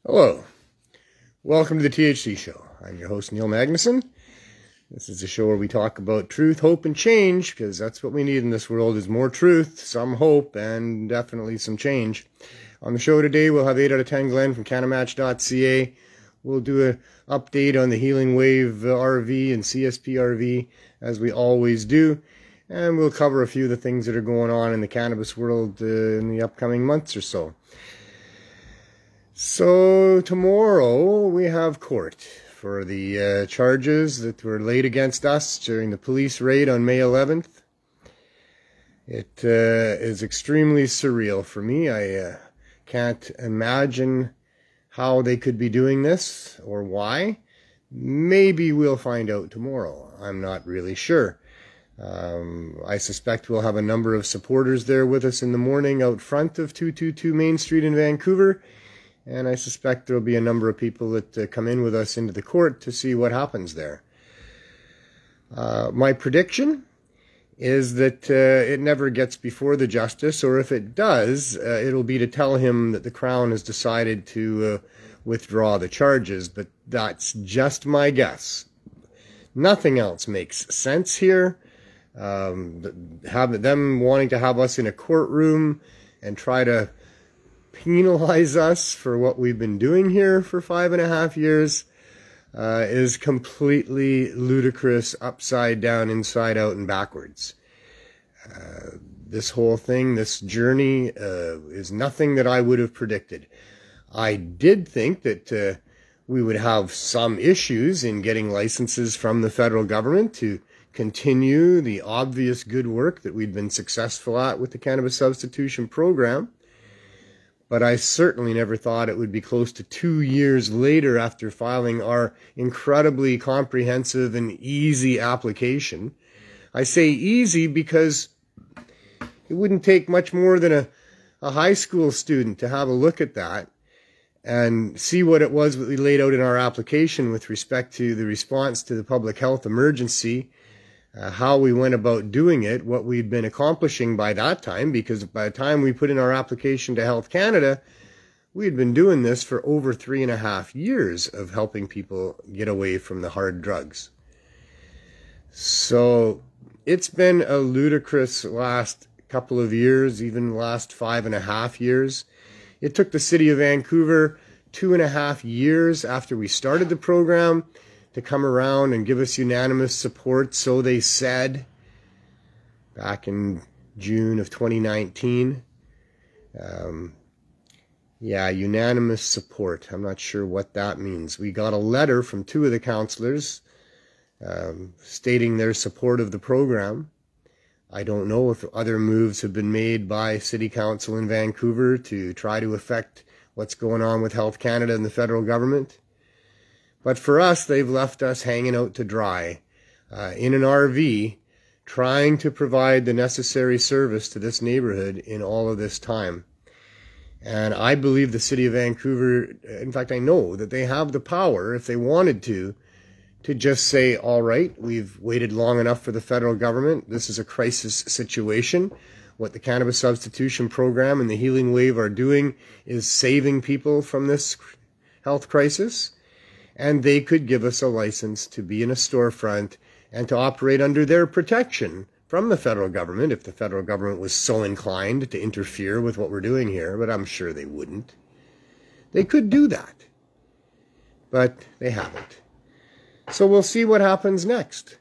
Hello, welcome to the THC Show. I'm your host, Neil Magnuson. This is a show where we talk about truth, hope, and change, because that's what we need in this world, is more truth, some hope, and definitely some change. On the show today, we'll have 8 out of 10 Glenn from CannaMatch.ca. We'll do an update on the Healing Wave RV and CSP RV, as we always do. And we'll cover a few of the things that are going on in the cannabis world in the upcoming months or so. So tomorrow we have court for the charges that were laid against us during the police raid on May 11th. It is extremely surreal for me. I can't imagine how they could be doing this or why. Maybe we'll find out tomorrow. I'm not really sure. I suspect we'll have a number of supporters there with us in the morning out front of 222 Main Street in Vancouver. And I suspect there'll be a number of people that come in with us into the court to see what happens there. My prediction is that it never gets before the justice, or if it does, it'll be to tell him that the Crown has decided to withdraw the charges, but that's just my guess. Nothing else makes sense here. Them wanting to have us in a courtroom and try to penalize us for what we've been doing here for 5.5 years is completely ludicrous, upside down, inside out, and backwards. This whole thing, this journey, is nothing that I would have predicted. I did think that we would have some issues in getting licenses from the federal government to continue the obvious good work that we'd been successful at with the Cannabis Substitution Program. But I certainly never thought it would be close to 2 years later after filing our incredibly comprehensive and easy application. I say easy because it wouldn't take much more than a high school student to have a look at that and see what it was that we laid out in our application with respect to the response to the public health emergency, how we went about doing it, what we'd been accomplishing by that time, because by the time we put in our application to Health Canada, we had been doing this for over 3.5 years of helping people get away from the hard drugs. So it's been a ludicrous last couple of years, even last 5.5 years. It took the city of Vancouver 2.5 years after we started the program to come around and give us unanimous support, so they said, back in June of 2019. Yeah, unanimous support. I'm not sure what that means. We got a letter from 2 of the councillors stating their support of the program. I don't know if other moves have been made by City Council in Vancouver to try to affect what's going on with Health Canada and the federal government. But for us, they've left us hanging out to dry in an RV, trying to provide the necessary service to this neighborhood in all of this time. And I believe the city of Vancouver, in fact, I know that they have the power, if they wanted to just say, all right, we've waited long enough for the federal government. This is a crisis situation. What the Cannabis Substitution Program and the Healing Wave are doing is saving people from this health crisis. And they could give us a license to be in a storefront and to operate under their protection from the federal government, if the federal government was so inclined to interfere with what we're doing here, but I'm sure they wouldn't. They could do that, but they haven't. So we'll see what happens next.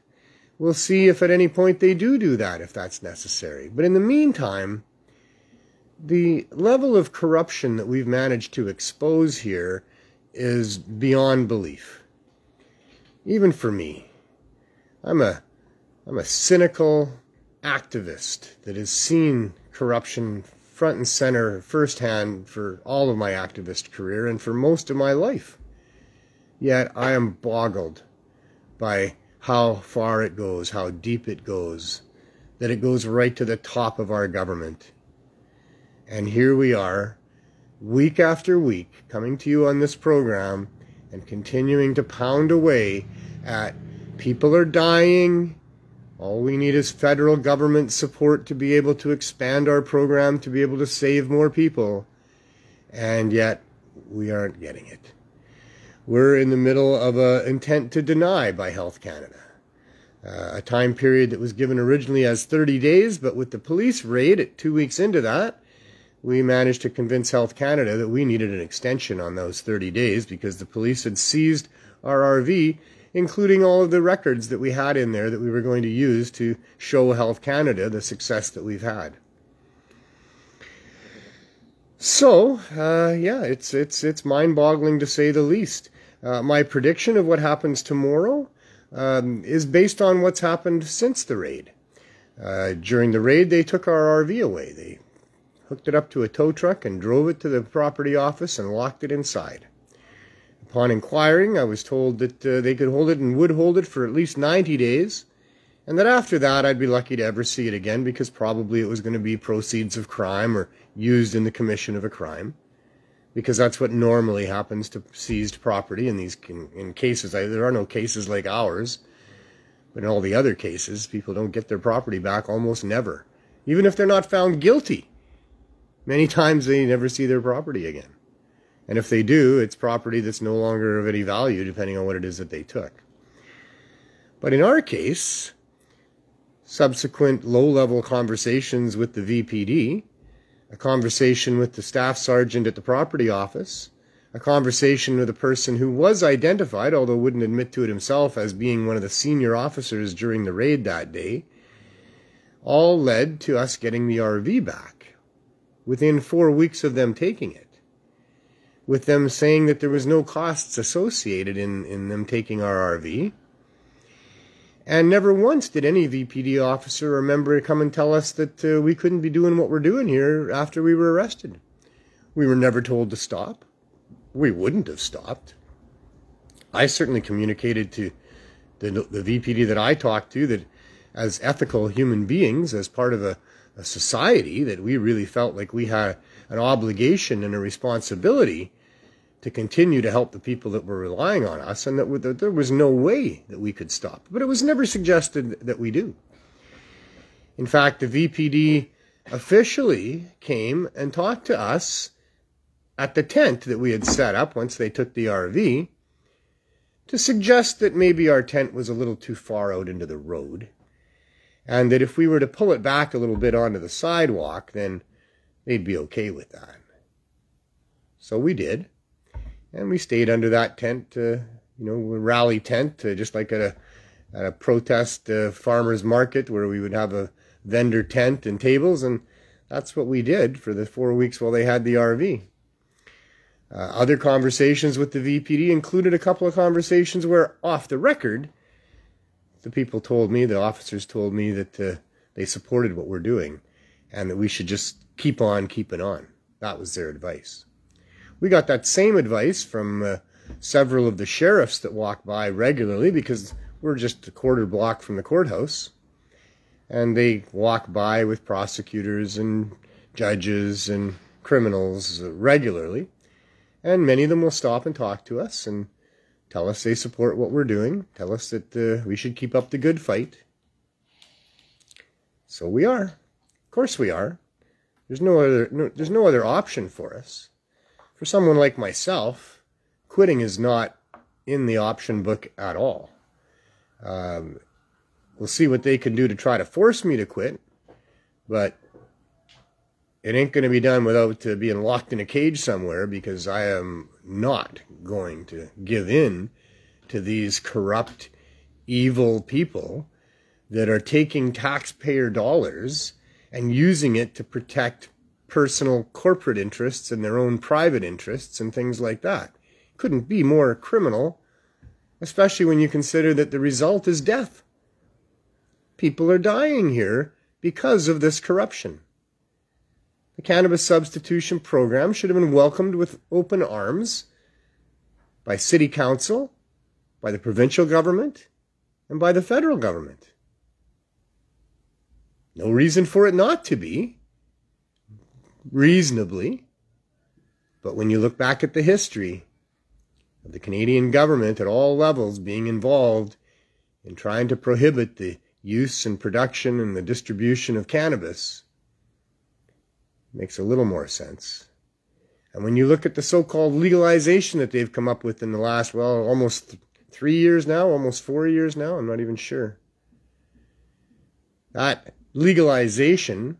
We'll see if at any point they do that, if that's necessary. But in the meantime, the level of corruption that we've managed to expose here is beyond belief. Even for me. I'm a cynical activist that has seen corruption front and center firsthand for all of my activist career and for most of my life. Yet I am boggled by how far it goes, how deep it goes, that it goes right to the top of our government. And here we are, week after week, coming to you on this program and continuing to pound away at people are dying. All we need is federal government support to be able to expand our program, to be able to save more people. And yet we aren't getting it. We're in the middle of an intent to deny by Health Canada. A time period that was given originally as 30 days, but with the police raid at 2 weeks into that, we managed to convince Health Canada that we needed an extension on those 30 days because the police had seized our RV, including all of the records that we had in there that we were going to use to show Health Canada the success that we've had. So, yeah, it's mind-boggling to say the least. My prediction of what happens tomorrow is based on what's happened since the raid. During the raid, they took our RV away. They hooked it up to a tow truck and drove it to the property office and locked it inside. Upon inquiring, I was told that they could hold it and would hold it for at least 90 days, and that after that I'd be lucky to ever see it again because probably it was going to be proceeds of crime or used in the commission of a crime, because that's what normally happens to seized property in these in cases. There are no cases like ours, but in all the other cases, people don't get their property back almost never. Even if they're not found guilty, many times they never see their property again. And if they do, it's property that's no longer of any value, depending on what it is that they took. But in our case, subsequent low-level conversations with the VPD, a conversation with the staff sergeant at the property office, a conversation with a person who was identified, although wouldn't admit to it himself, as being one of the senior officers during the raid that day, all led to us getting the RV back within 4 weeks of them taking it, with them saying that there was no costs associated in them taking our RV. And never once did any VPD officer or member come and tell us that we couldn't be doing what we're doing here after we were arrested. We were never told to stop. We wouldn't have stopped. I certainly communicated to the VPD that I talked to that as ethical human beings, as part of a society, that we really felt like we had an obligation and a responsibility to continue to help the people that were relying on us, and that there was no way that we could stop. But it was never suggested that we do. In fact, the VPD officially came and talked to us at the tent that we had set up once they took the RV to suggest that maybe our tent was a little too far out into the road, and that if we were to pull it back a little bit onto the sidewalk, then they'd be okay with that. So we did. And we stayed under that tent, a rally tent, just like at a protest farmers market where we would have a vendor tent and tables, and that's what we did for the 4 weeks while they had the RV. Other conversations with the VPD included a couple of conversations where, off the record, the officers told me that they supported what we're doing and that we should just keep on keeping on. That was their advice. We got that same advice from several of the sheriffs that walk by regularly, because we're just a quarter block from the courthouse. And they walk by with prosecutors and judges and criminals regularly. And many of them will stop and talk to us and tell us they support what we're doing, tell us that we should keep up the good fight. So we are. Of course we are. There's no other option for us. For someone like myself, quitting is not in the option book at all. We'll see what they can do to try to force me to quit, but it ain't going to be done without being locked in a cage somewhere, because I am not going to give in to these corrupt, evil people that are taking taxpayer dollars and using it to protect personal corporate interests and their own private interests and things like that. Couldn't be more criminal, especially when you consider that the result is death. People are dying here because of this corruption. The Cannabis Substitution Program should have been welcomed with open arms by City Council, by the provincial government, and by the federal government. No reason for it not to be, reasonably. But when you look back at the history of the Canadian government at all levels being involved in trying to prohibit the use and production and the distribution of cannabis, it makes a little more sense. And when you look at the so-called legalization that they've come up with in the last, well, almost 3 years now, almost 4 years now, I'm not even sure. That legalization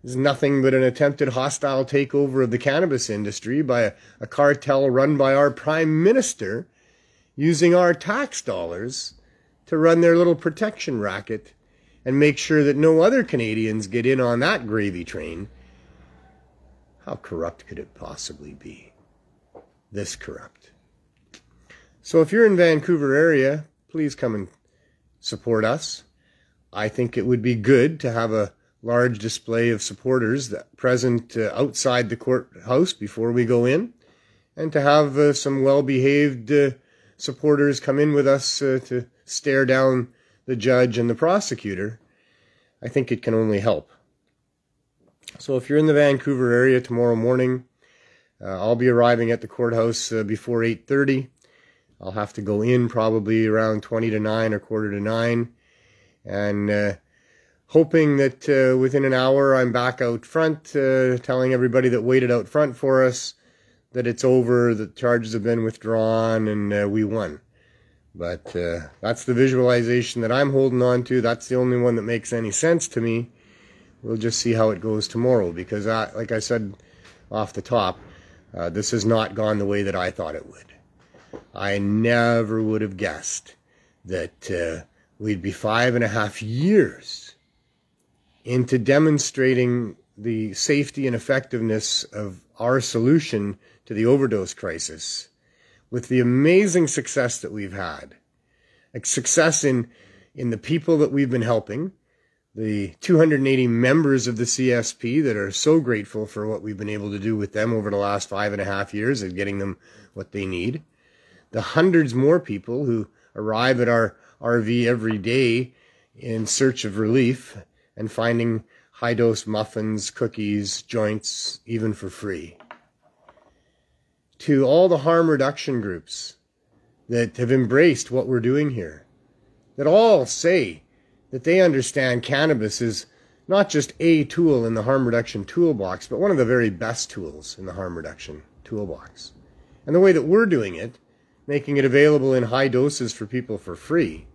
is nothing but an attempted hostile takeover of the cannabis industry by a cartel run by our Prime Minister using our tax dollars to run their little protection racket and make sure that no other Canadians get in on that gravy train. How corrupt could it possibly be? This corrupt. So if you're in Vancouver area, please come and support us. I think it would be good to have a large display of supporters that present outside the courthouse before we go in, and to have some well-behaved supporters come in with us to stare down the judge and the prosecutor. I think it can only help. So if you're in the Vancouver area tomorrow morning, I'll be arriving at the courthouse before 8:30. I'll have to go in probably around 20 to 9 or quarter to 9. And hoping that within an hour I'm back out front telling everybody that waited out front for us that it's over, the charges have been withdrawn, and we won. But that's the visualization that I'm holding on to. That's the only one that makes any sense to me. We'll just see how it goes tomorrow, because like I said off the top, this has not gone the way that I thought it would. I never would have guessed that we'd be 5.5 years into demonstrating the safety and effectiveness of our solution to the overdose crisis, with the amazing success that we've had. A success in the people that we've been helping, the 280 members of the CSP that are so grateful for what we've been able to do with them over the last 5.5 years of getting them what they need. The hundreds more people who arrive at our RV every day in search of relief and finding high-dose muffins, cookies, joints, even for free. To all the harm reduction groups that have embraced what we're doing here, that all say that they understand cannabis is not just a tool in the harm reduction toolbox, but one of the very best tools in the harm reduction toolbox. And the way that we're doing it, making it available in high doses for people for free,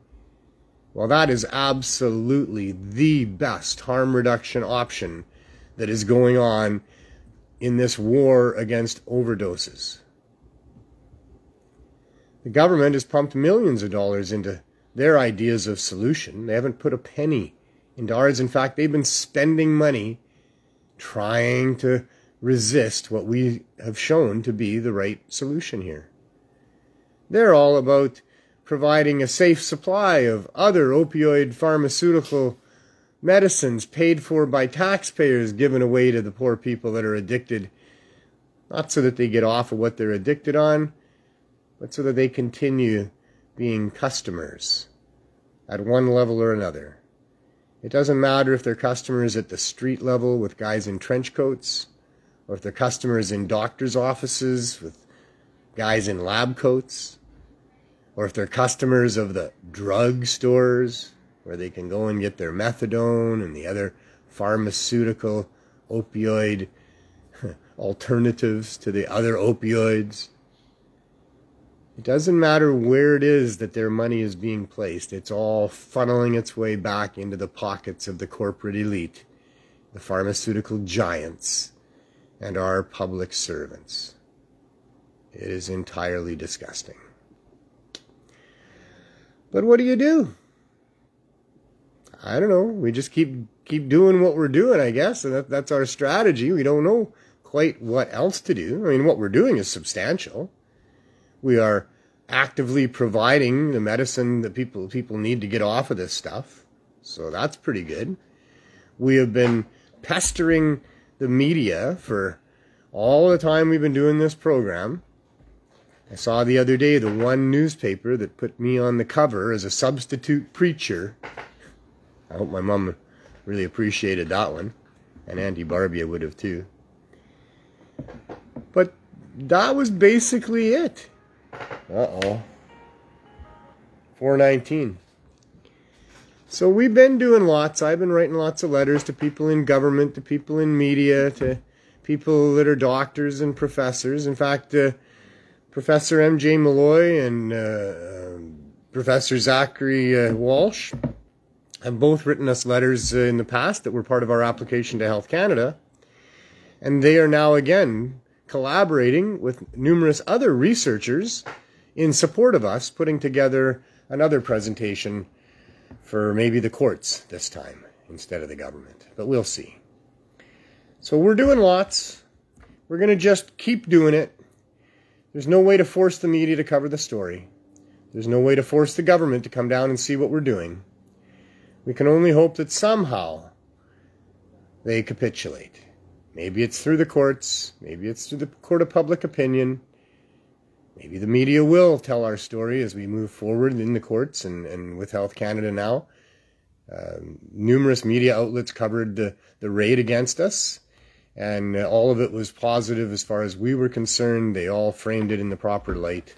well, that is absolutely the best harm reduction option that is going on in this war against overdoses. The government has pumped millions of dollars into their ideas of solution. They haven't put a penny into ours. In fact, they've been spending money trying to resist what we have shown to be the right solution here. They're all about providing a safe supply of other opioid pharmaceutical medicines paid for by taxpayers, given away to the poor people that are addicted, not so that they get off of what they're addicted on, but so that they continue being customers at one level or another. It doesn't matter if they're customers at the street level with guys in trench coats, or if they're customers in doctors' offices with guys in lab coats, or if they're customers of the drug stores where they can go and get their methadone and the other pharmaceutical opioid alternatives to the other opioids. It doesn't matter where it is that their money is being placed. It's all funneling its way back into the pockets of the corporate elite, the pharmaceutical giants, and our public servants. It is entirely disgusting. But what do? I don't know. We just keep doing what we're doing, I guess. And that's our strategy. We don't know quite what else to do. I mean, what we're doing is substantial. We are actively providing the medicine that people need to get off of this stuff. So that's pretty good. We have been pestering the media for all the time we've been doing this program. I saw the other day the one newspaper that put me on the cover as a substitute preacher. I hope my mom really appreciated that one. And Auntie Barbie would have too. But that was basically it. Uh-oh. 419. So we've been doing lots. I've been writing lots of letters to people in government, to people in media, to people that are doctors and professors. In fact, Professor M.J. Malloy and Professor Zachary Walsh have both written us letters in the past that were part of our application to Health Canada. And they are now again collaborating with numerous other researchers in support of us, putting together another presentation for maybe the courts this time instead of the government. But we'll see. So we're doing lots. We're going to just keep doing it. There's no way to force the media to cover the story. There's no way to force the government to come down and see what we're doing. We can only hope that somehow they capitulate. Maybe it's through the courts. Maybe it's through the court of public opinion. Maybe the media will tell our story as we move forward in the courts and with Health Canada now. Numerous media outlets covered the raid against us, and all of it was positive as far as we were concerned. They all framed it in the proper light.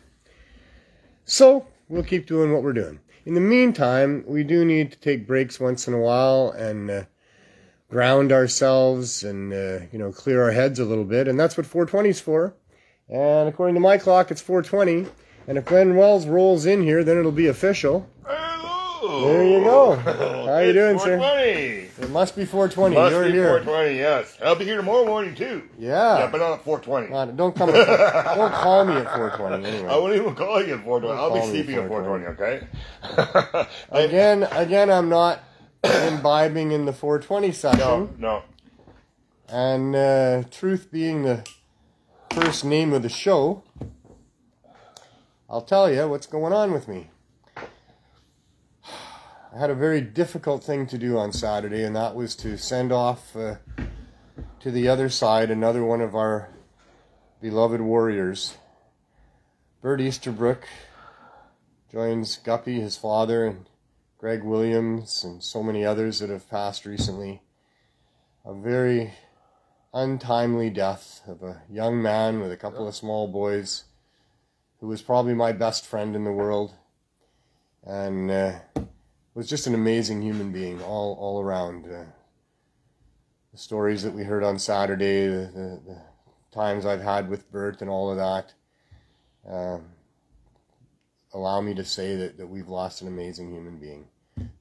So we'll keep doing what we're doing. In the meantime, we do need to take breaks once in a while and ground ourselves and clear our heads a little bit, and that's what 420 is for. And according to my clock, it's 4:20. And if Glenn Wells rolls in here, then it'll be official. Hello. There you go. How you doing, 420. Sir? It must be 4:20. You're here. 4:20. Yes. I'll be here tomorrow morning too. Yeah. Yeah, but not at 4:20. Don't come. Don't call me at 4:20 anyway. I won't even call you at 4:20. I'll be sleeping at 4:20. Okay. Again, I'm not imbibing in the 4:20 session. No. And truth being the first name of the show, I'll tell you what's going on with me. I had a very difficult thing to do on Saturday, and that was to send off to the other side another one of our beloved warriors. Bert Easterbrook joins Guppy, his father, and Greg Williams, and so many others that have passed recently. A very untimely death of a young man with a couple of small boys who was probably my best friend in the world, and was just an amazing human being all around. The stories that we heard on Saturday, the times I've had with Bert and all of that, allow me to say that we've lost an amazing human being.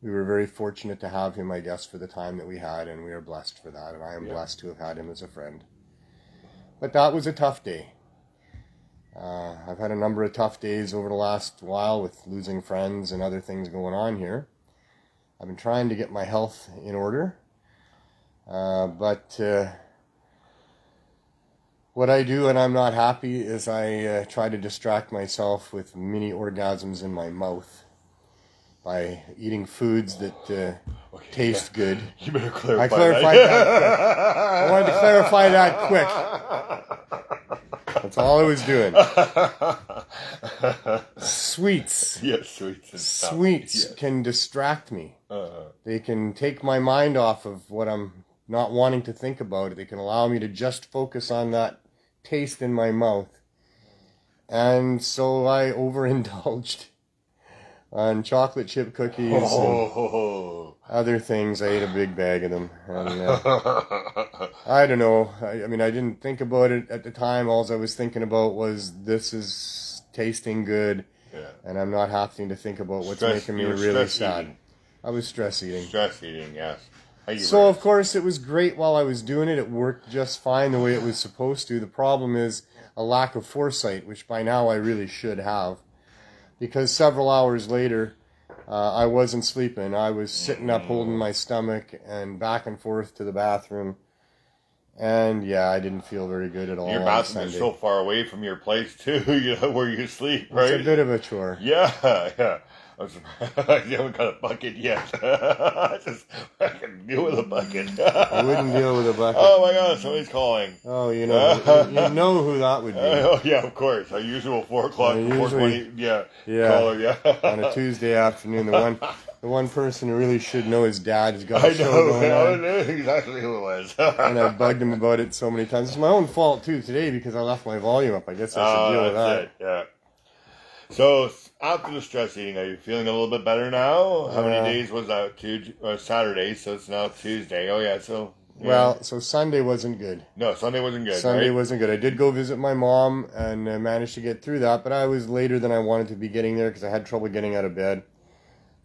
We were very fortunate to have him, I guess, for the time that we had, and we are blessed for that, and I am blessed to have had him as a friend. But that was a tough day. I've had a number of tough days over the last while with losing friends and other things going on here. I've been trying to get my health in order, but what I do when I'm not happy is I try to distract myself with mini orgasms in my mouth by eating foods that taste good. You better clarify I clarified that quick. I wanted to clarify that quick. That's all I was doing. Sweets. Yes, sweets. And Sweets can distract me. They can take my mind off of what I'm not wanting to think about. They can allow me to just focus on that taste in my mouth. And so I overindulged on chocolate chip cookies and other things. I ate a big bag of them. And, I don't know. I mean, I didn't think about it at the time. All I was thinking about was, this is tasting good. Yeah. And I'm not having to think about what's making me really sad. Eating. I was stress eating. Stress eating, yes. So, of course, it was great while I was doing it. It worked just fine the way it was supposed to. The problem is a lack of foresight, which by now I really should have. Because several hours later, I wasn't sleeping. I was sitting up holding my stomach and back and forth to the bathroom. And yeah, I didn't feel very good at all. Your bathroom is so far away from your place too, where you sleep, right? It's a bit of a chore. Yeah. I'm surprised you haven't got a bucket yet. Just I can deal with a bucket. I wouldn't deal with a bucket. Oh my God, somebody's calling. Oh, you know who that would be. Oh yeah, of course. Our usual 4 o'clock, 4:20. Yeah. Caller, yeah. On a Tuesday afternoon, the one person who really should know his dad has got a show going on. I know exactly who it was. And I bugged him about it so many times. It's my own fault too today because I left my volume up. I guess I should deal with that. It. Yeah. So after the stress eating, are you feeling a little bit better now? How many days was that? Saturday, so it's now Tuesday. Oh yeah, so Yeah. Well, so Sunday wasn't good. No, Sunday wasn't good. Sunday right? wasn't good. I did go visit my mom and managed to get through that, but I was later than I wanted to be getting there because I had trouble getting out of bed.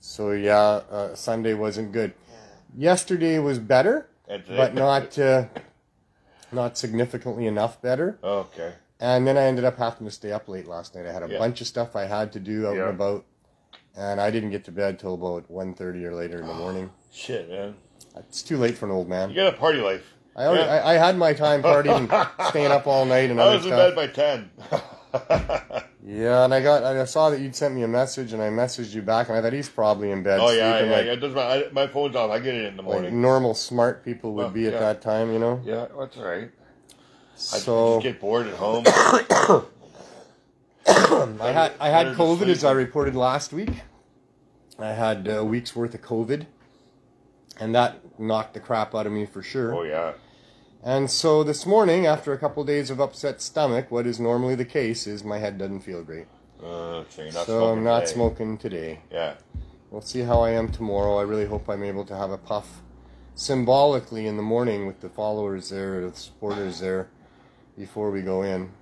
So yeah, Sunday wasn't good. Yesterday was better, but not significantly enough better. Okay. And then I ended up having to stay up late last night. I had a bunch of stuff I had to do out and about, and I didn't get to bed till about 1:30 or later in the morning. Shit, man. It's too late for an old man. You got a party life. I had my time partying and staying up all night and I other was in stuff. bed by 10. Yeah, and I saw that you'd sent me a message, and I messaged you back, and I thought he's probably in bed. Oh yeah, sleeping, yeah. like, It doesn't matter. My phone's off. I get it in the like morning. normal smart people would be at that time, you know. Yeah, that's all right. So I just get bored at home. I had COVID, as I reported last week. I had a week's worth of COVID, and that knocked the crap out of me for sure. Oh yeah. And so this morning, after a couple days of upset stomach, what is normally the case is my head doesn't feel great. So I'm not smoking today. Yeah. We'll see how I am tomorrow. I really hope I'm able to have a puff symbolically in the morning with the followers there, the supporters there, before we go in.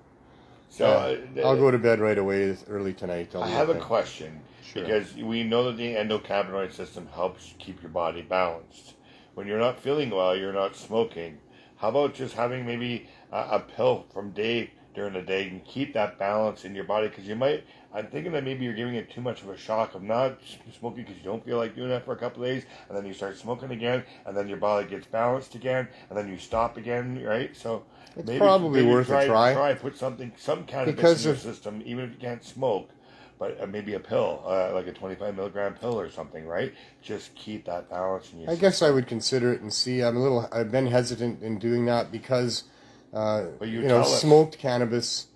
So I'll go to bed right away early tonight. I have a question. Sure. Because we know that the endocannabinoid system helps keep your body balanced. When you're not feeling well, you're not smoking. How about just having maybe a pill during the day and keep that balance in your body? Because I'm thinking that maybe you're giving it too much of a shock of not smoking because you don't feel like doing that for a couple of days, and then you start smoking again, and then your body gets balanced again, and then you stop again, right? So it's probably worth a try. Put some cannabis in your system, even if you can't smoke. But maybe a pill, like a 25 milligram pill or something, right? Just keep that balance in your system. guess I would consider it and see. I've been hesitant in doing that because, smoked cannabis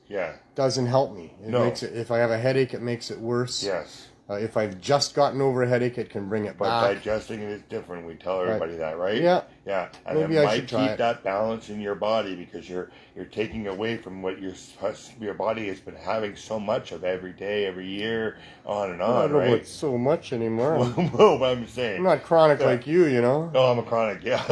doesn't help me. It makes it, if I have a headache, it makes it worse. Yes. If I've just gotten over a headache, it can bring it but back. Digesting it is different. We tell everybody that, right? Yeah. Yeah. And maybe it I should might try keep that balance in your body because you're taking away from what your body has been having so much of every day, every year, on and on, I don't know right? about so much anymore. Well, what I'm saying. I'm not chronic like you, you know. No, I'm a chronic, yeah.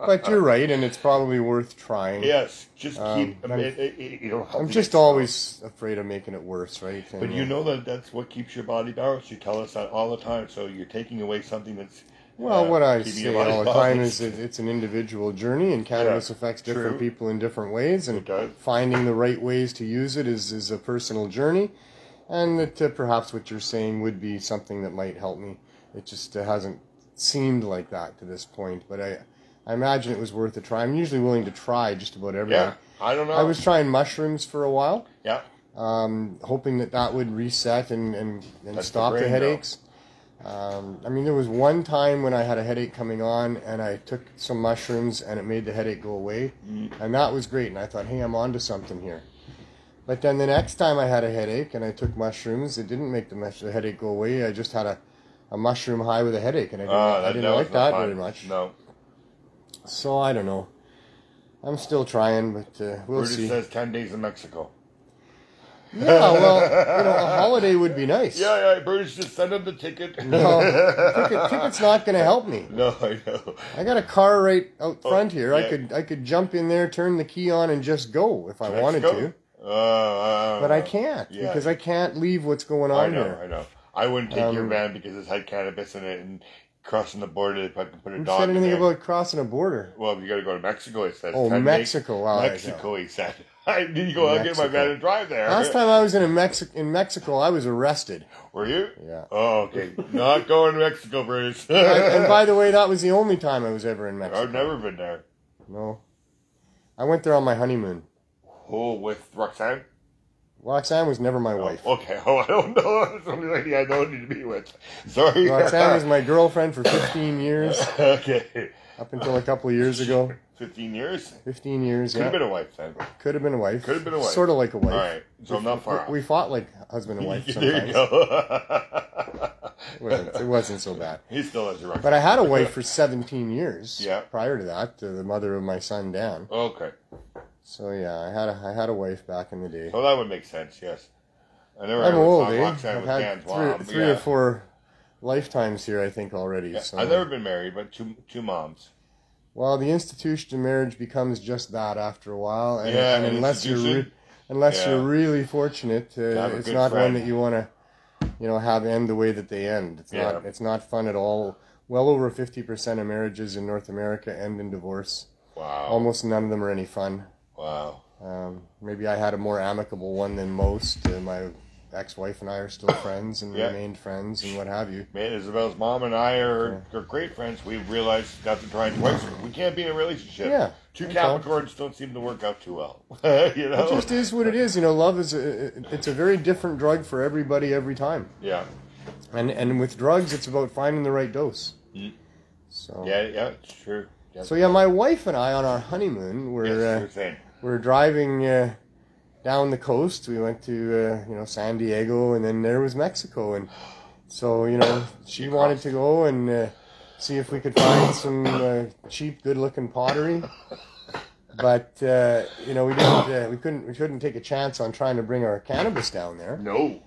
But you're right, and it's probably worth trying. Yes, just keep. I'm just always afraid of making it worse, right? And, but you know that's what keeps your body balanced. You tell us that all the time. So you're taking away something that's. Well, what I say all the time is that it's an individual journey, and cannabis affects different people in different ways, and finding the right ways to use it is a personal journey, and that perhaps what you're saying would be something that might help me. It just hasn't seemed like that to this point, but I imagine it was worth a try. I'm usually willing to try just about everything. Yeah, I don't know. I was trying mushrooms for a while. Yeah. Hoping that would reset and stop the headaches. There was one time when I had a headache coming on, and I took some mushrooms, and it made the headache go away, and that was great. And I thought, hey, I'm onto something here. But then the next time I had a headache, and I took mushrooms, it didn't make the headache go away. I just had a mushroom high with a headache, and I didn't like that very much. No. So I don't know. I'm still trying, but we'll Brutus see. says 10 days in Mexico. Yeah, well, a holiday would be nice. Yeah, Brutus, just send him the ticket. No, ticket's not going to help me. No, I know. I got a car right out front here. Yeah. I could jump in there, turn the key on, and just go if I wanted to. But I can't because I can't leave what's going on here. I know. I wouldn't take your van because it's had cannabis in it and crossing the border. If I can put a dog said in anything there. about crossing a border? Well, you got to go to Mexico. It says. Oh, Mexico! Wow, Mexico, he said. I need to go out and get my van and drive there. Last time I was in Mexico, I was arrested. Were you? Yeah. Oh, okay. Not going to Mexico, Bruce. And by the way, that was the only time I was ever in Mexico. I've never been there. No. I went there on my honeymoon. Oh, with Roxanne? Roxanne was never my wife. Okay. Oh, I don't know. That's the only lady I know need to be with. Sorry. Roxanne was my girlfriend for 15 years. Okay. Up until a couple of years ago. 15 years? 15 years, Could have been a wife then. Could have been a wife. Could have been a wife. Sort of like a wife. All right. So I'm not far off. We fought like husband and wife sometimes. There you go. It wasn't so bad. He still has a record. But I had a wife for 17 years. Yeah. Prior to that, the mother of my son, Dan. Okay. So yeah, I had a wife back in the day. Well, that would make sense, yes. I'm old, eh? I've had three or four lifetimes here, I think, already. Yeah. So. I've never been married, but two moms. Well, the institution of marriage becomes just that after a while, and, Yeah, and unless you're really fortunate, it's not one that you want to, have end the way that they end. It's not fun at all. Well over 50% of marriages in North America end in divorce. Wow. Almost none of them are any fun. Wow. Maybe I had a more amicable one than most. My ex-wife and I are still friends and remained friends and what have you. Man, Isabel's mom and I are great friends. We've realized after trying twice, we can't be in a relationship. Yeah. Two Capricorns don't seem to work out too well. It just is what it is. Love is it's a very different drug for everybody every time. Yeah. And with drugs, it's about finding the right dose. Mm. So yeah, it's true. Yeah. So my wife and I on our honeymoon we're driving down the coast. We went to San Diego, and then there was Mexico, and so she wanted to go and see if we could find some cheap, good-looking pottery. But we couldn't take a chance on trying to bring our cannabis down there. No.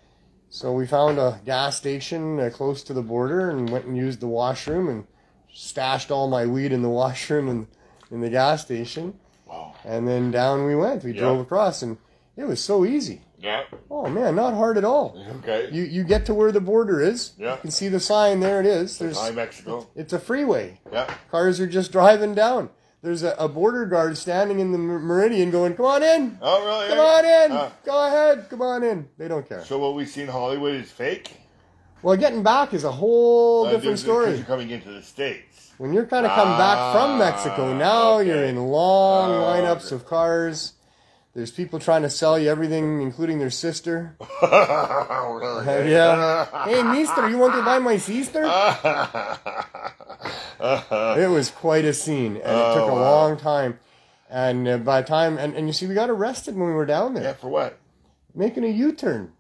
So we found a gas station close to the border and went and used the washroom and stashed all my weed in the washroom and in the gas station. Wow. And then down we went. We drove across, and it was so easy. Yeah. Oh man, not hard at all. Okay. You get to where the border is. Yeah. You can see the sign. There it is. Hi, Mexico. It's a freeway. Yeah. Cars are just driving down. There's a border guard standing in the meridian going, "Come on in." Oh, really? Come on in. Go ahead. Come on in. They don't care. So what we see in Hollywood is fake? Well, getting back is a whole different story. Because you're coming into the States. When you're kind of come back from Mexico, now you're in long lineups of cars. There's people trying to sell you everything, including their sister. Really? Yeah. Hey, mister, you want to buy my sister? It was quite a scene, and it took a long time. And by the time, and you see, we got arrested when we were down there. Yeah, for what? Making a U-turn.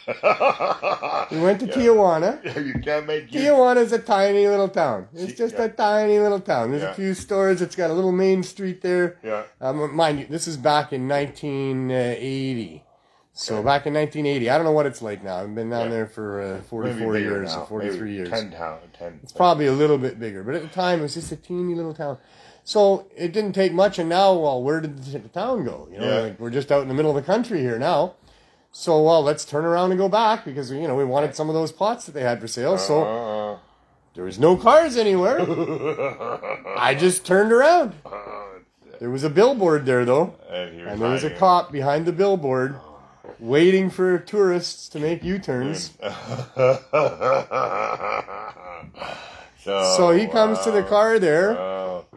We went to Tijuana. Yeah, you can't make Tijuana's a tiny little town. It's just a tiny little town. There's a few stores. It's got a little main street there. Yeah. Mind you, this is back in 1980. So back in 1980, I don't know what it's like now. I've been down there for 44 years, or 43 years. 10. It's probably a little bit bigger, but at the time it was just a teeny little town. So it didn't take much, and now, where did the town go? Like we're just out in the middle of the country here now. So, let's turn around and go back because, we wanted some of those pots that they had for sale. So, there was no cars anywhere. I just turned around. There was a billboard there, though. And there was a cop behind the billboard waiting for tourists to make U-turns. So he comes to the car there.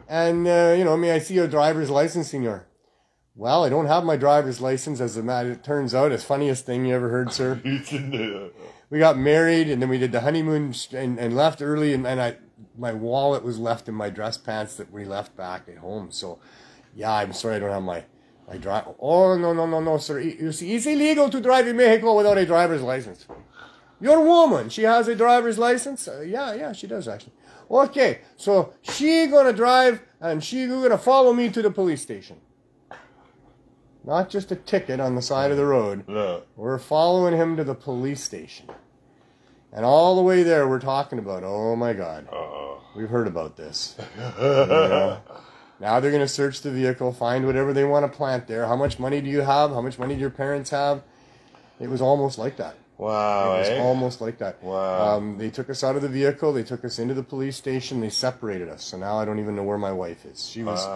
And, I see a driver's license, senor. Well, I don't have my driver's license, as it turns out. It's the funniest thing you ever heard, sir. We got married, and then we did the honeymoon and left early, and my wallet was left in my dress pants that we left back at home. So, I'm sorry I don't have my drive. Oh, no, sir. You see, it's illegal to drive in Mexico without a driver's license. Your woman, she has a driver's license? Yeah, she does, actually. Okay, so she gonna drive, and she gonna follow me to the police station. Not just a ticket on the side of the road. No. We're following him to the police station. And all the way there, we're talking about, oh my God, we've heard about this. Now they're going to search the vehicle, find whatever they want to plant there. How much money do you have? How much money do your parents have? It was almost like that. Wow. It was almost like that. Wow. They took us out of the vehicle. They took us into the police station. They separated us. So now I don't even know where my wife is. She was...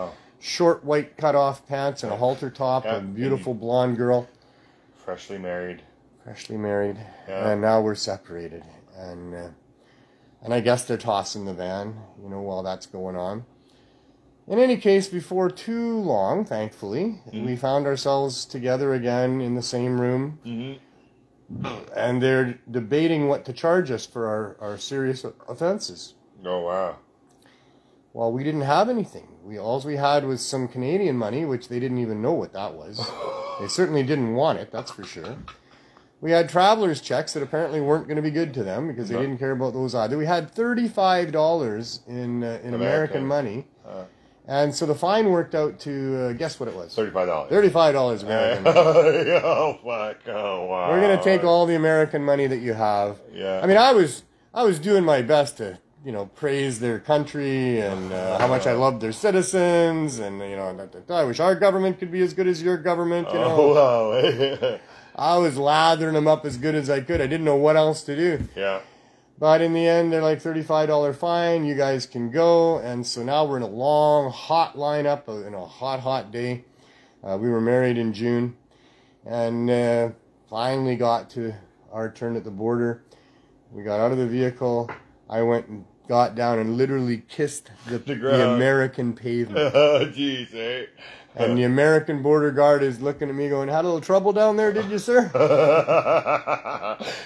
short white cut-off pants and a halter top, a beautiful blonde girl. Freshly married. Yeah. And now we're separated. And I guess they're tossing the van, while that's going on. In any case, before too long, thankfully, we found ourselves together again in the same room. Mm-hmm. And they're debating what to charge us for our serious offenses. Oh, wow. Well, we didn't have anything. All we had was some Canadian money, which they didn't even know what that was. They certainly didn't want it, that's for sure. We had traveler's checks that apparently weren't going to be good to them because they didn't care about those either. We had $35 in American money. And so the fine worked out to, guess what it was? $35. $35 American money. Oh, fuck. Oh, wow. We're going to take all the American money that you have. Yeah. I mean, I was doing my best to praise their country and how much I love their citizens, and I wish our government could be as good as your government. Wow. I was lathering them up as good as I could. I didn't know what else to do. Yeah. But in the end, they're like $35 fine. You guys can go. And so now we're in a long, hot lineup in a hot day. We were married in June, and finally got to our turn at the border. We got out of the vehicle. I went and got down and literally kissed the American pavement. Oh, jeez, eh? And the American border guard is looking at me going, "Had a little trouble down there, did you, sir?"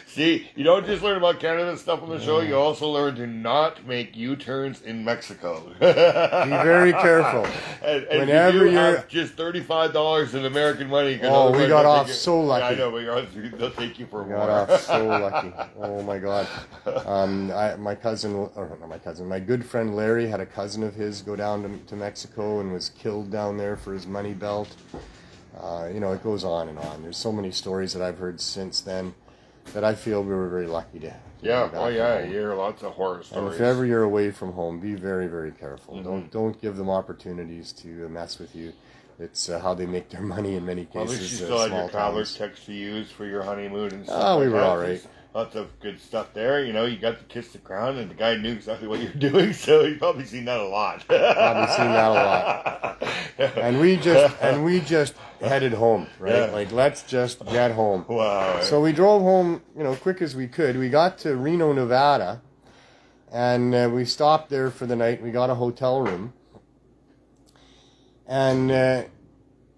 See, you don't just learn about Canada stuff on the show, you also learn to not make U-turns in Mexico. Be very careful. And whenever you have just $35 in American money. Oh, we got off so lucky. I know, but they'll take you for more. Got off so lucky. Oh, my God. My good friend Larry had a cousin of his go down to Mexico and was killed down there for his money belt. It goes on and on. There's so many stories that I've heard since then that I feel we were very lucky to. Yeah, oh yeah, you hear lots of horror stories. And if ever you're away from home, be very, very careful. Mm-hmm. Don't give them opportunities to mess with you. It's how they make their money in many cases. Well, at least you still had your traveler's checks to use for your honeymoon and stuff. Oh, we were all right. Lots of good stuff there. You got to kiss the ground, and the guy knew exactly what you were doing, so you've probably seen that a lot. And we just headed home, right? Yeah. Like, let's just get home. Wow. So we drove home, quick as we could. We got to Reno, Nevada, and we stopped there for the night. We got a hotel room, and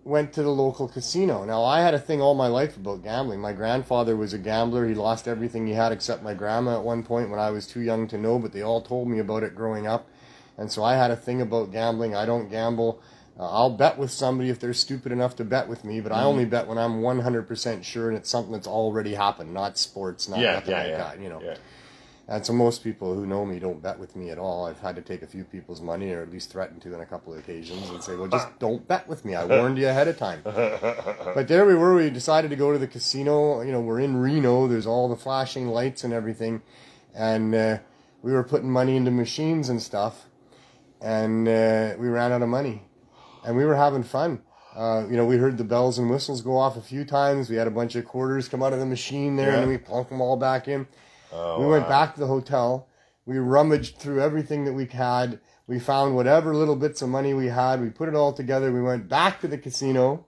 went to the local casino. Now, I had a thing all my life about gambling. My grandfather was a gambler. He lost everything he had except my grandma at one point when I was too young to know, but they all told me about it growing up. And so I had a thing about gambling. I don't gamble. I'll bet with somebody if they're stupid enough to bet with me, but I only bet when I'm 100% sure and it's something that's already happened, not sports, nothing like that, Yeah. And so most people who know me don't bet with me at all. I've had to take a few people's money, or at least threaten to on a couple of occasions, and say, well, just don't bet with me. I warned you ahead of time. But there we were. We decided to go to the casino. We're in Reno. There's all the flashing lights and everything. And we were putting money into machines and stuff. And we ran out of money. And we were having fun. We heard the bells and whistles go off a few times. We had a bunch of quarters come out of the machine there, and then we plunked them all back in. We went back to the hotel. We rummaged through everything that we had. We found whatever little bits of money we had. We put it all together. We went back to the casino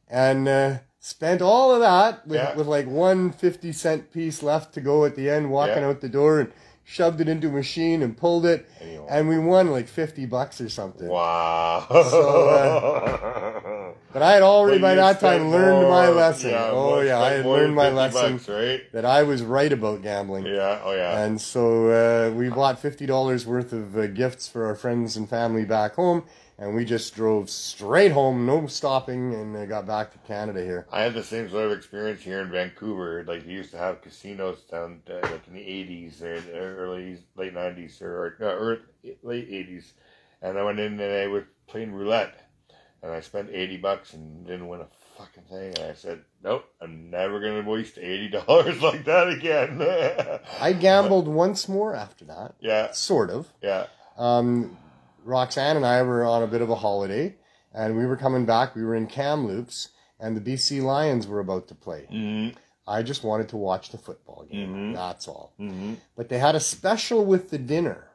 and spent all of that with like one 50-cent piece left to go at the end, walking out the door, and shoved it into a machine and pulled it. And we won like $50 or something. Wow. So, but I had already by that time learned my lesson. I had learned my lesson that I was right about gambling. Yeah, oh yeah. And so we bought $50 worth of gifts for our friends and family back home. And we just drove straight home, no stopping, and got back to Canada here. I had the same sort of experience here in Vancouver. Like, we used to have casinos down like in the 80s or late 90s or late 80s. And I went in and I was playing roulette. And I spent $80 and didn't win a fucking thing. And I said, nope, I'm never going to waste $80 like that again. I gambled once more after that. Yeah. Sort of. Yeah. Roxanne and I were on a bit of a holiday, and we were coming back. We were in Kamloops, and the BC Lions were about to play. Mm-hmm. I just wanted to watch the football game. Mm-hmm. That's all. Mm-hmm. But they had a special with the dinner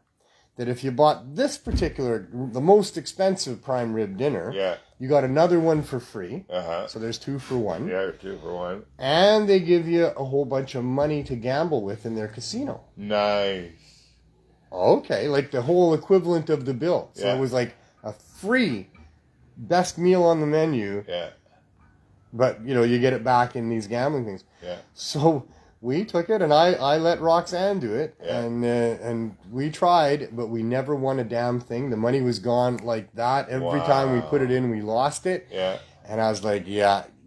that if you bought this particular, the most expensive prime rib dinner, you got another one for free. Uh-huh. So there's 2 for 1. Yeah, 2 for 1. And they give you a whole bunch of money to gamble with in their casino. Nice. Okay, like the whole equivalent of the bill. So it was like a free best meal on the menu. Yeah. But, you get it back in these gambling things. Yeah. So we took it, and I let Roxanne do it. Yeah. And we tried, but we never won a damn thing. The money was gone like that. Every time we put it in, we lost it. Yeah. And I was like,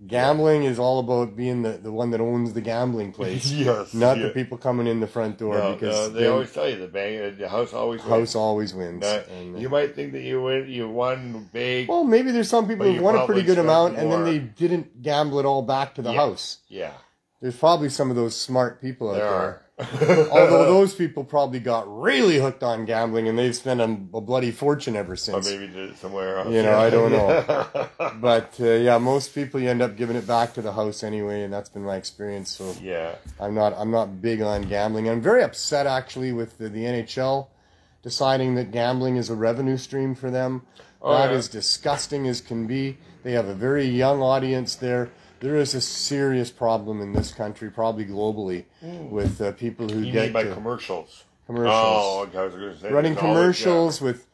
gambling is all about being the one that owns the gambling place. Yes. Not the people coming in the front door. Because they always tell you the house always wins. House always wins. You might think that you won big. Well, maybe there's some people who won a pretty good amount and then they didn't gamble it all back to the house. Yeah. There's probably some of those smart people out there. Although those people probably got really hooked on gambling and they've spent a bloody fortune ever since. Or maybe did it somewhere else. You know, I don't know. But yeah, most people you end up giving it back to the house anyway, and that's been my experience. So yeah, I'm not big on gambling. I'm very upset actually with the NHL deciding that gambling is a revenue stream for them. That is disgusting as can be. They have a very young audience there. There is a serious problem in this country, probably globally, with people who you get mean by commercials. Commercials. Oh, okay, I was going to say running commercials with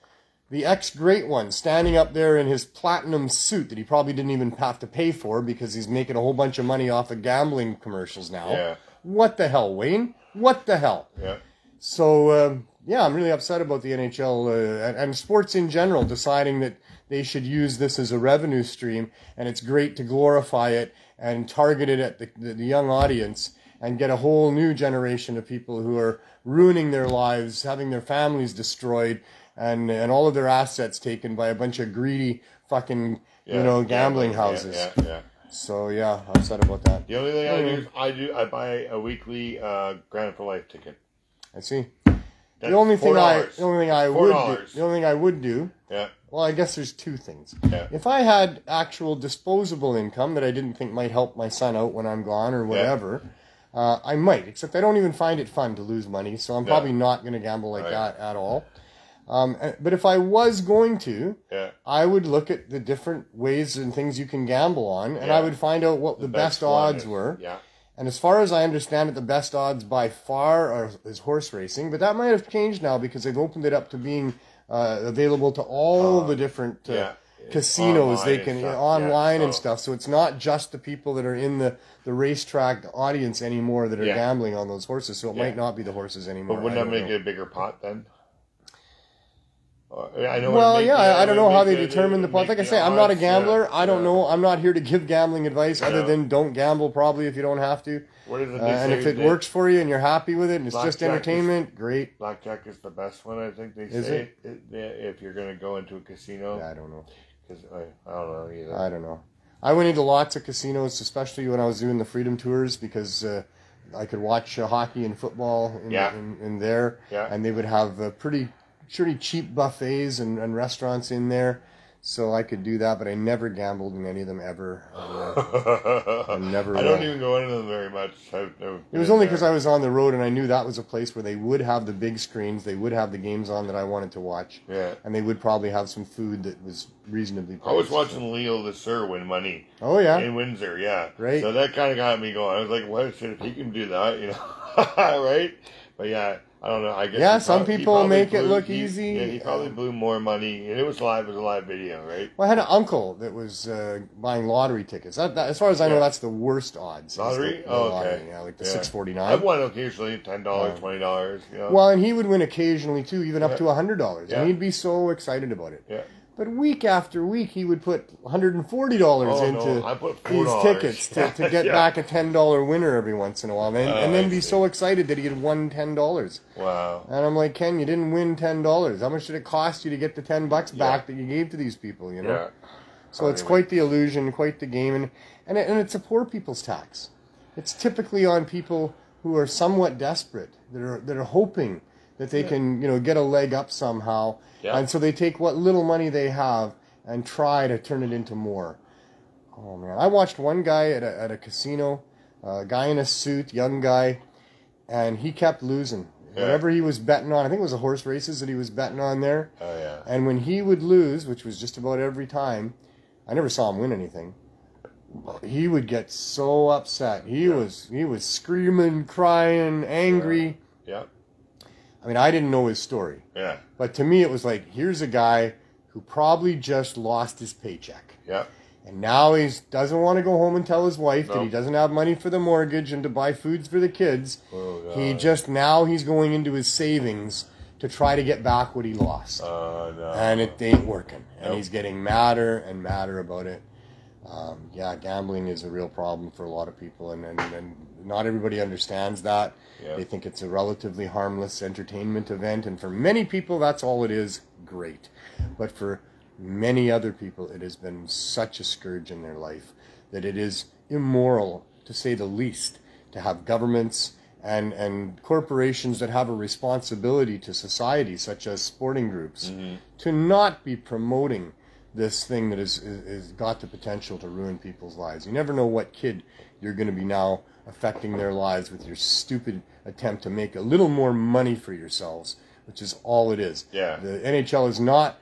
the ex-great one standing up there in his platinum suit that he probably didn't even have to pay for because he's making a whole bunch of money off of gambling commercials now. Yeah. What the hell, Wayne? What the hell? Yeah. So, yeah, I'm really upset about the NHL and sports in general deciding that they should use this as a revenue stream, and it's great to glorify it and target it at the young audience and get a whole new generation of people who are ruining their lives, having their families destroyed, and all of their assets taken by a bunch of greedy fucking, gambling houses. Yeah. So, yeah, I'm upset about that. The only thing I do is I buy a weekly Grand for Life ticket. I see. That's The only thing $4. I would do. Yeah. Well, I guess there's two things. Yeah. If I had actual disposable income that I didn't think might help my son out when I'm gone or whatever, I might. Except I don't even find it fun to lose money, so I'm probably not going to gamble like that at all. But if I was going to, I would look at the different ways and things you can gamble on, and I would find out what the best odds were. Yeah. And as far as I understand it, the best odds by far is horse racing, but that might have changed now because they've opened it up to being available to all the different casinos they can online and stuff. So it's not just the people that are in the racetrack audience anymore that are gambling on those horses. So it might not be the horses anymore. But wouldn't that make it a bigger pot then? I don't know how they determine the pot. Like I say, I'm not a gambler. I don't know. I'm not here to give gambling advice other than don't gamble probably if you don't have to. What is it and if it works for you and you're happy with it and it's just entertainment, great. Blackjack is the best one, I think they say. Is it? If you're going to go into a casino. Yeah, I don't know. Because I don't know either. I don't know. I went into lots of casinos, especially when I was doing the Freedom Tours, because I could watch hockey and football in there. Yeah. And they would have pretty cheap buffets and restaurants in there, so I could do that. But I never gambled in any of them ever. I don't even go into them very much. It was only because I was on the road and I knew that was a place where they would have the big screens, they would have the games on that I wanted to watch, and they would probably have some food that was reasonably priced. I was watching Leo the Sir win money. Oh yeah, in Windsor, right. So that kind of got me going. I was like, "What shit? If he can do that, right?" But yeah. I don't know. I guess some people make it look easy. Yeah, he probably blew more money, and it was live. It was a live video, right? Well, I had an uncle that was buying lottery tickets. That, as far as I know, that's the worst odds. Lottery? The lottery, okay. Like the 649. I've won occasionally, $10, $20. Well, and he would win occasionally too, even up to $100, and he'd be so excited about it. Yeah. But week after week, he would put $140 into these tickets to get back a $10 winner every once in a while, and then be so excited that he had won $10. Wow! And I'm like, Ken, you didn't win $10. How much did it cost you to get the $10 back that you gave to these people? You know. Yeah. So it's quite the illusion, quite the game, and it's a poor people's tax. It's typically on people who are somewhat desperate, that are hoping that they can, get a leg up somehow. Yeah. And so they take what little money they have and try to turn it into more. Oh, man. I watched one guy at a casino, a guy in a suit, young guy, and he kept losing. Yeah. Whatever he was betting on, I think it was the horse races that he was betting on there. Oh, yeah. And when he would lose, which was just about every time, I never saw him win anything, he would get so upset. He was screaming, crying, angry. Yeah. I mean, I didn't know his story. Yeah. But to me, it was like, here's a guy who probably just lost his paycheck. Yeah. And now he doesn't want to go home and tell his wife that he doesn't have money for the mortgage and to buy foods for the kids. Oh, God. He's going into his savings to try to get back what he lost. Oh, no. And it ain't working. And he's getting madder and madder about it. Gambling is a real problem for a lot of people, and not everybody understands that. Yep. They think it's a relatively harmless entertainment event, and for many people, that's all it is. Great. But for many other people, it has been such a scourge in their life that it is immoral, to say the least, to have governments and corporations that have a responsibility to society, such as sporting groups, to not be promoting this thing that is got the potential to ruin people's lives. You never know what kid you're going to be now affecting their lives with your stupid attempt to make a little more money for yourselves, which is all it is. Yeah. The NHL is not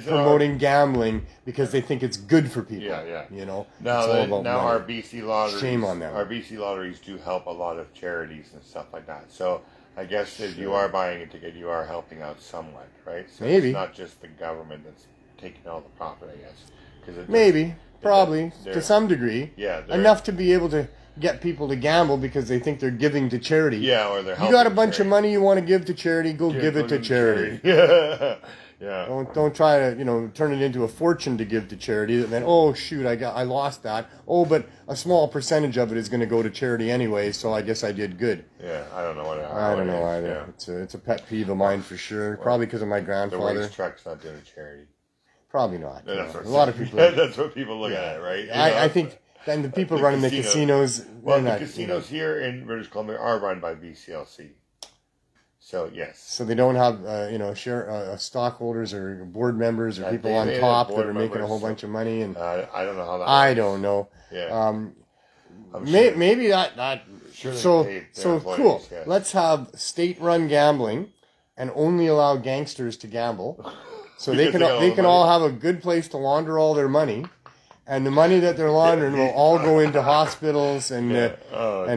promoting gambling because they think it's good for people. You know. Now our BC lotteries. Shame on them. Our BC lotteries do help a lot of charities and stuff like that. So I guess if you are buying a ticket, you are helping out somewhat, right? So maybe it's not just the government that's taking all the profit, I guess. Probably to some degree. Yeah. Enough to be able to get people to gamble because they think they're giving to charity. Yeah, or they're helping. You got a bunch of money you want to give to charity, go give it to charity. Yeah. Don't try to, turn it into a fortune to give to charity. And then, oh shoot, I lost that. Oh, but a small percentage of it is going to go to charity anyway, so I guess I did good. Yeah, I don't know I don't know either. Yeah. It's a pet peeve of mine for sure. Well, probably because of my grandfather. The waste truck's not doing charity. Probably not. A lot of people. That's what people look at it, right? I think. And the people running the casinos. Well, the casinos here in British Columbia are run by VCLC. So yes. So they don't have stockholders or board members or people on top that are making a whole bunch of money. And I don't know how that. I don't know. Yeah. Maybe that. Sure. So cool. Yes. Let's have state-run gambling, and only allow gangsters to gamble, so they can all have a good place to launder all their money. And the money that they're laundering will all go into hospitals and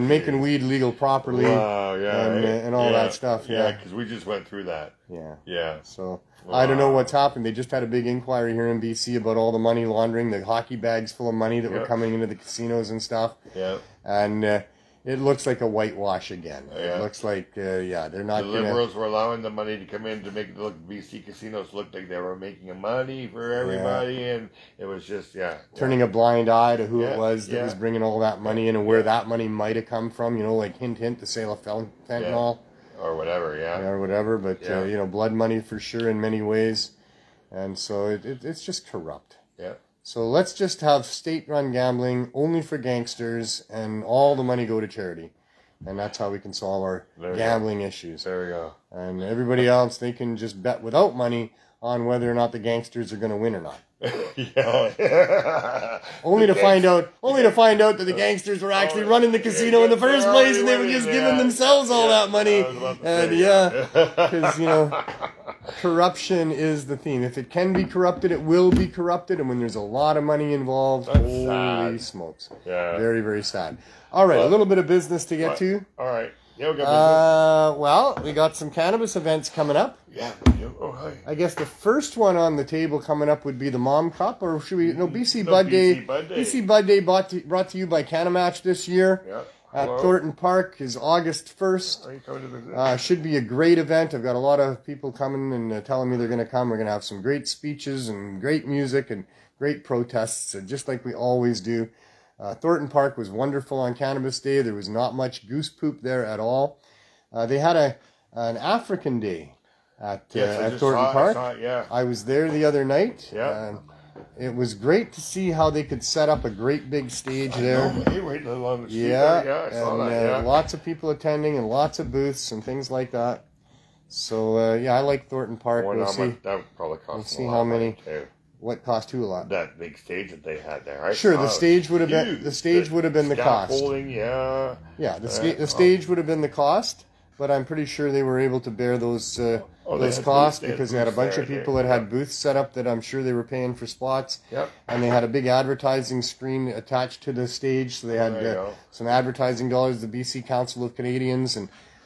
making weed legal properly. Wow, and all that stuff. Yeah, because we just went through that. Yeah. So I don't know what's happened. They just had a big inquiry here in BC about all the money laundering, the hockey bags full of money that were coming into the casinos and stuff. Yeah. And it looks like a whitewash again. It looks like, they're not. The Liberals were allowing the money to come in to make the BC casinos look like they were making money for everybody, and it was just, turning a blind eye to who it was that was bringing all that money in and where that money might have come from. Like hint, the sale of fentanyl. Or whatever, or whatever, but, blood money for sure in many ways. And so it's just corrupt. Yeah. So let's just have state-run gambling only for gangsters and all the money go to charity. And that's how we can solve our gambling issues. There we go. And everybody else, they can just bet without money on whether or not the gangsters are going to win or not. Only to find out that the gangsters were actually running the casino in the first place and they were just giving themselves all that money. And because, corruption is the theme. If it can be corrupted, it will be corrupted. And when there's a lot of money involved, holy smokes. Yeah. Very, very sad. All right, a little bit of business to get to. All right. Yeah, we got business. Well, we got some cannabis events coming up. Yeah. Oh, hi. I guess the first one on the table coming up would be the Mom Cup, or should we? No, BC Bud Day. BC Bud Day brought to you by CannaMatch this year. Yeah. At Thornton Park is August 1st. Should be a great event. I've got a lot of people coming and telling me they're going to come. We're going to have some great speeches and great music and great protests, just like we always do. Thornton Park was wonderful on Cannabis Day. There was not much goose poop there at all. They had an African Day at Thornton Park. I was there the other night. Yeah. It was great to see how they could set up a great big stage there. Lots of people attending and lots of booths and things like that. So I like Thornton Park. We'll see. That would probably cost. We'll see how many. What cost who a lot? That big stage that they had there. Sure, the stage would have been the cost. The stage would have been the cost, but I'm pretty sure they were able to bear those costs because they had a bunch of people that had booths set up that I'm sure they were paying for spots. Yep. And they had a big advertising screen attached to the stage, so they had some advertising dollars. The BC Council of Canadians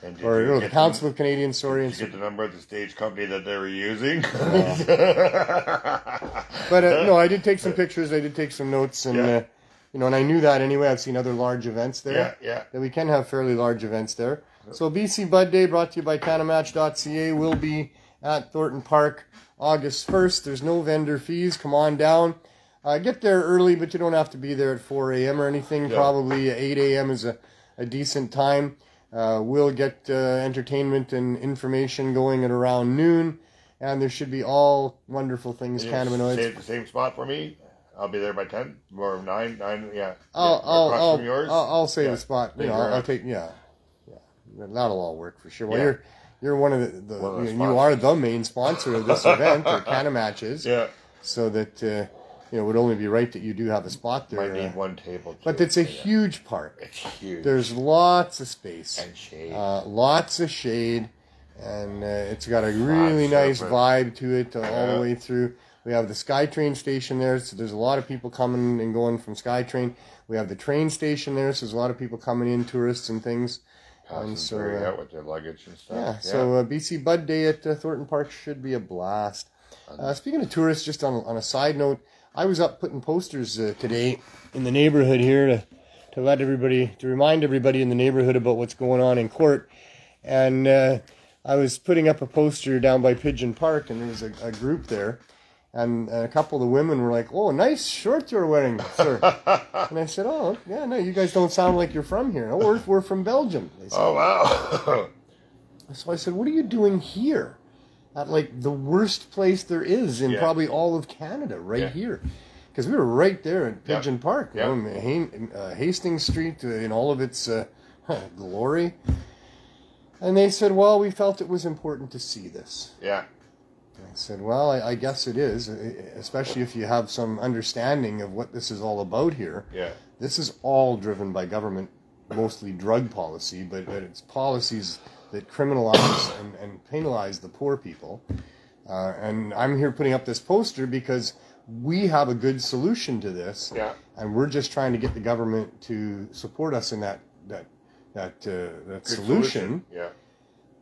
the Council of Canadians, sorry. Did you get the number of the stage company that they were using? But no, I did take some pictures. I did take some notes, and and I knew that anyway. I've seen other large events there. That we can have fairly large events there. So BC Bud Day, brought to you by CannaMatch.ca, will be at Thornton Park August 1st. There's no vendor fees. Come on down. Get there early, but you don't have to be there at 4 a.m. or anything. Yeah. Probably 8 a.m. is a decent time. We'll get entertainment and information going at around noon, and there should be all wonderful things cannabinoids. Stay at the same spot for me. I'll be there by 10 or 9. Yeah. I'll say the spot. I'll take that'll all work for sure. Well, Yeah. you're one of the One of the you are the main sponsor of this event, or CannaMatch is. Yeah. So that it would only be right that you do have a spot there. Might need one table. But it's a huge park. It's huge. There's lots of space. And shade. Lots of shade. And it's got a really nice vibe to it all the way through. We have the SkyTrain station there, so there's a lot of people coming and going from SkyTrain. We have the train station there, so there's a lot of people coming in, tourists and things. And so, out with their luggage and stuff. Yeah, so BC Bud Day at Thornton Park should be a blast. Speaking of tourists, just on a side note, I was up putting posters today in the neighborhood here to let everybody, to remind everybody in the neighborhood about what's going on in court. And I was putting up a poster down by Pigeon Park, and there was a group there. And a couple of the women were like, "Oh, nice shorts you're wearing, sir." And I said, "Oh, yeah, no, you guys don't sound like you're from here." "Oh, we're from Belgium." They said. Oh, wow. So I said, "What are you doing here? At like the worst place there is in probably all of Canada, here." Because we were right there at Pigeon Park, you know, Hastings Street in all of its glory. And they said, "Well, we felt it was important to see this." Yeah. I said, "Well, I guess it is, especially if you have some understanding of what this is all about here." Yeah. This is all driven by government, mostly drug policy, but it's policies that criminalize and penalize the poor people. And I'm here putting up this poster because we have a good solution to this. Yeah. And we're just trying to get the government to support us in that solution. Yeah.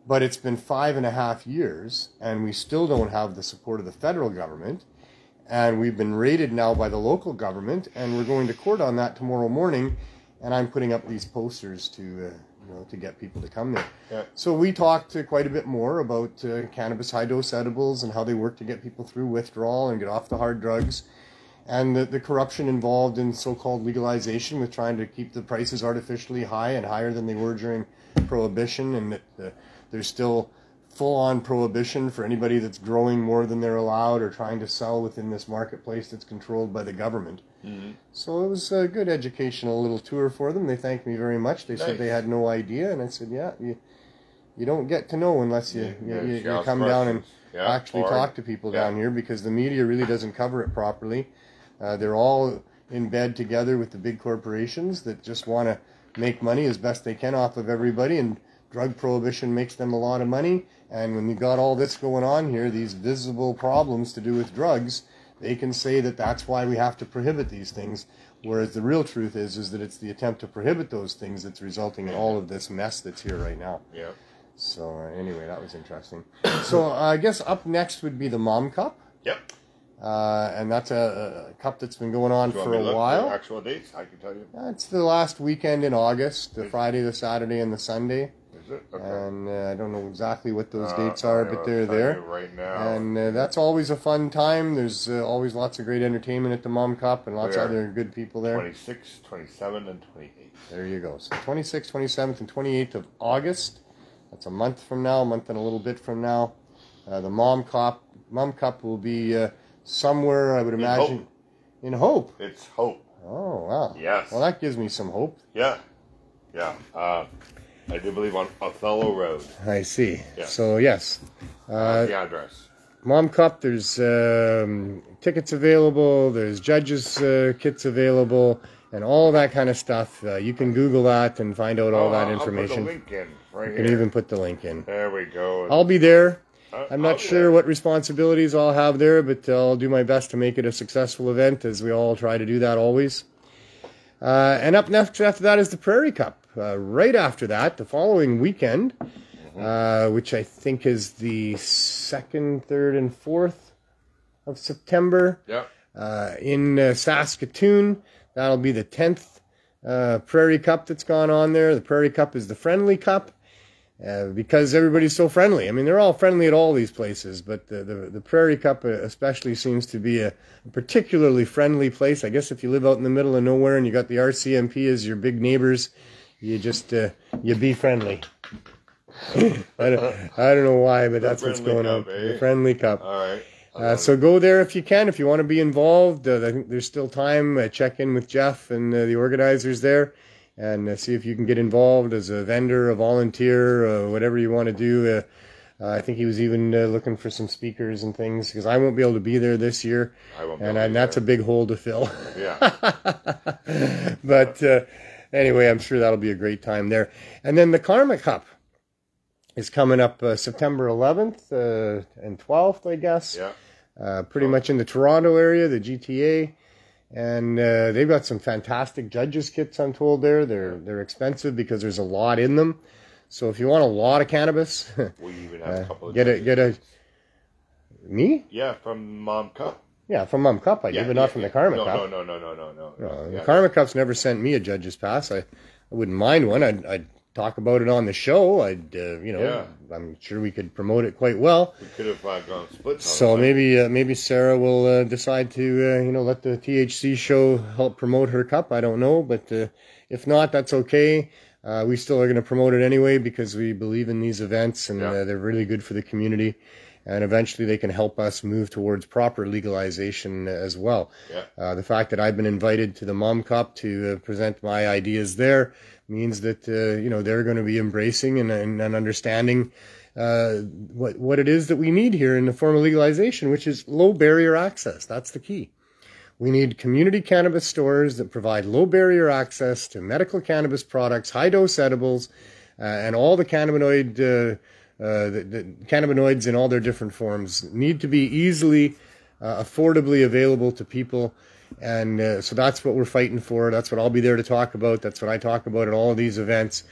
But it's been 5.5 years, and we still don't have the support of the federal government. And we've been raided now by the local government, and we're going to court on that tomorrow morning. And I'm putting up these posters to get people to come there. Yeah. So we talked quite a bit more about cannabis high-dose edibles and how they work to get people through withdrawal and get off the hard drugs. And the corruption involved in so-called legalization with trying to keep the prices artificially high and higher than they were during Prohibition, and that there's still full-on prohibition for anybody that's growing more than they're allowed or trying to sell within this marketplace that's controlled by the government. Mm-hmm. So it was a good educational little tour for them. They thanked me very much. They said they had no idea, and I said, "Yeah, you don't get to know unless you come down and actually talk to people down here, because the media really doesn't cover it properly. They're all in bed together with the big corporations that just want to make money as best they can off of everybody, and drug prohibition makes them a lot of money. And when you got all this going on here, these visible problems to do with drugs, they can say that that's why we have to prohibit these things, whereas the real truth is that it's the attempt to prohibit those things that's resulting in all of this mess that's here right now." Yeah. So anyway, that was interesting. So I guess up next would be the Mom Cup. Yep. And that's a cup that's been going on for a while. Actual dates, I can tell you. It's the last weekend in August, the Friday, the Saturday, and the Sunday. Is it? Okay. And I don't know exactly what those dates are, but they're there. Right now. And that's always a fun time. There's always lots of great entertainment at the Mom Cup, and lots of other good people there. 26th, 27th, and 28th. There you go. So 26th, 27th, and 28th of August. That's a month from now, a month and a little bit from now. The Mom Cup will be somewhere, I would imagine, in Hope. It's Hope. Oh, wow. Yes. Well, that gives me some hope. Yeah. Yeah. I do believe on Othello Road. I see. Yeah. So, yes. The address. Mom Cup, there's tickets available, there's judges' kits available, and all that kind of stuff. You can Google that and find out all that information. I'll put the link in right here. You can even put the link in. There we go. I'll be there. I'm not sure what responsibilities I'll have there, but I'll do my best to make it a successful event, as we all try to do that always. And up next after that is the Prairie Cup. Right after that, the following weekend, which I think is the 2nd, 3rd, and 4th of September, in Saskatoon. That'll be the 10th Prairie Cup that's gone on there. The Prairie Cup is the friendly cup. Because everybody's so friendly. I mean, they're all friendly at all these places, but the Prairie Cup especially seems to be a particularly friendly place. I guess if you live out in the middle of nowhere and you got the RCMP as your big neighbors, you just you be friendly. I don't know why, but that's what's going on. The Friendly Cup. All right. So go there if you can. If you want to be involved, I think there's still time. Check in with Jeff and the organizers there. and see if you can get involved as a vendor, a volunteer, whatever you want to do. I think he was even looking for some speakers and things, because I won't be able to be there this year, and that's a big hole to fill. Yeah. But anyway, I'm sure that'll be a great time there. And then the Karma Cup is coming up September 11th and 12th, I guess. Yeah. Pretty much in the Toronto area, the GTA. And they've got some fantastic judges kits, I'm told there. They're expensive because there's a lot in them. So if you want a lot of cannabis, we even have a couple of get a me? Yeah, from Mom Cup. Yeah, from Mom Cup I do, but not from the Karma Cup. No. The Karma Cup's never sent me a judge's pass. I wouldn't mind one. I'd talk about it on the show. I'm sure we could promote it quite well. We could have gone split. So maybe Sarah will decide to let the THC show help promote her cup. I don't know, but if not, that's okay. We still are going to promote it anyway because we believe in these events, and they're really good for the community. And eventually they can help us move towards proper legalization as well. Yeah. The fact that I've been invited to the Mom Cup to present my ideas there means that they're going to be embracing and understanding what it is that we need here in the form of legalization, which is low barrier access. That's the key. We need community cannabis stores that provide low barrier access to medical cannabis products, high dose edibles, and all the cannabinoid the cannabinoids in all their different forms need to be easily, affordably available to people. And so that's what we're fighting for. That's what I'll be there to talk about. That's what I talk about at all of these events.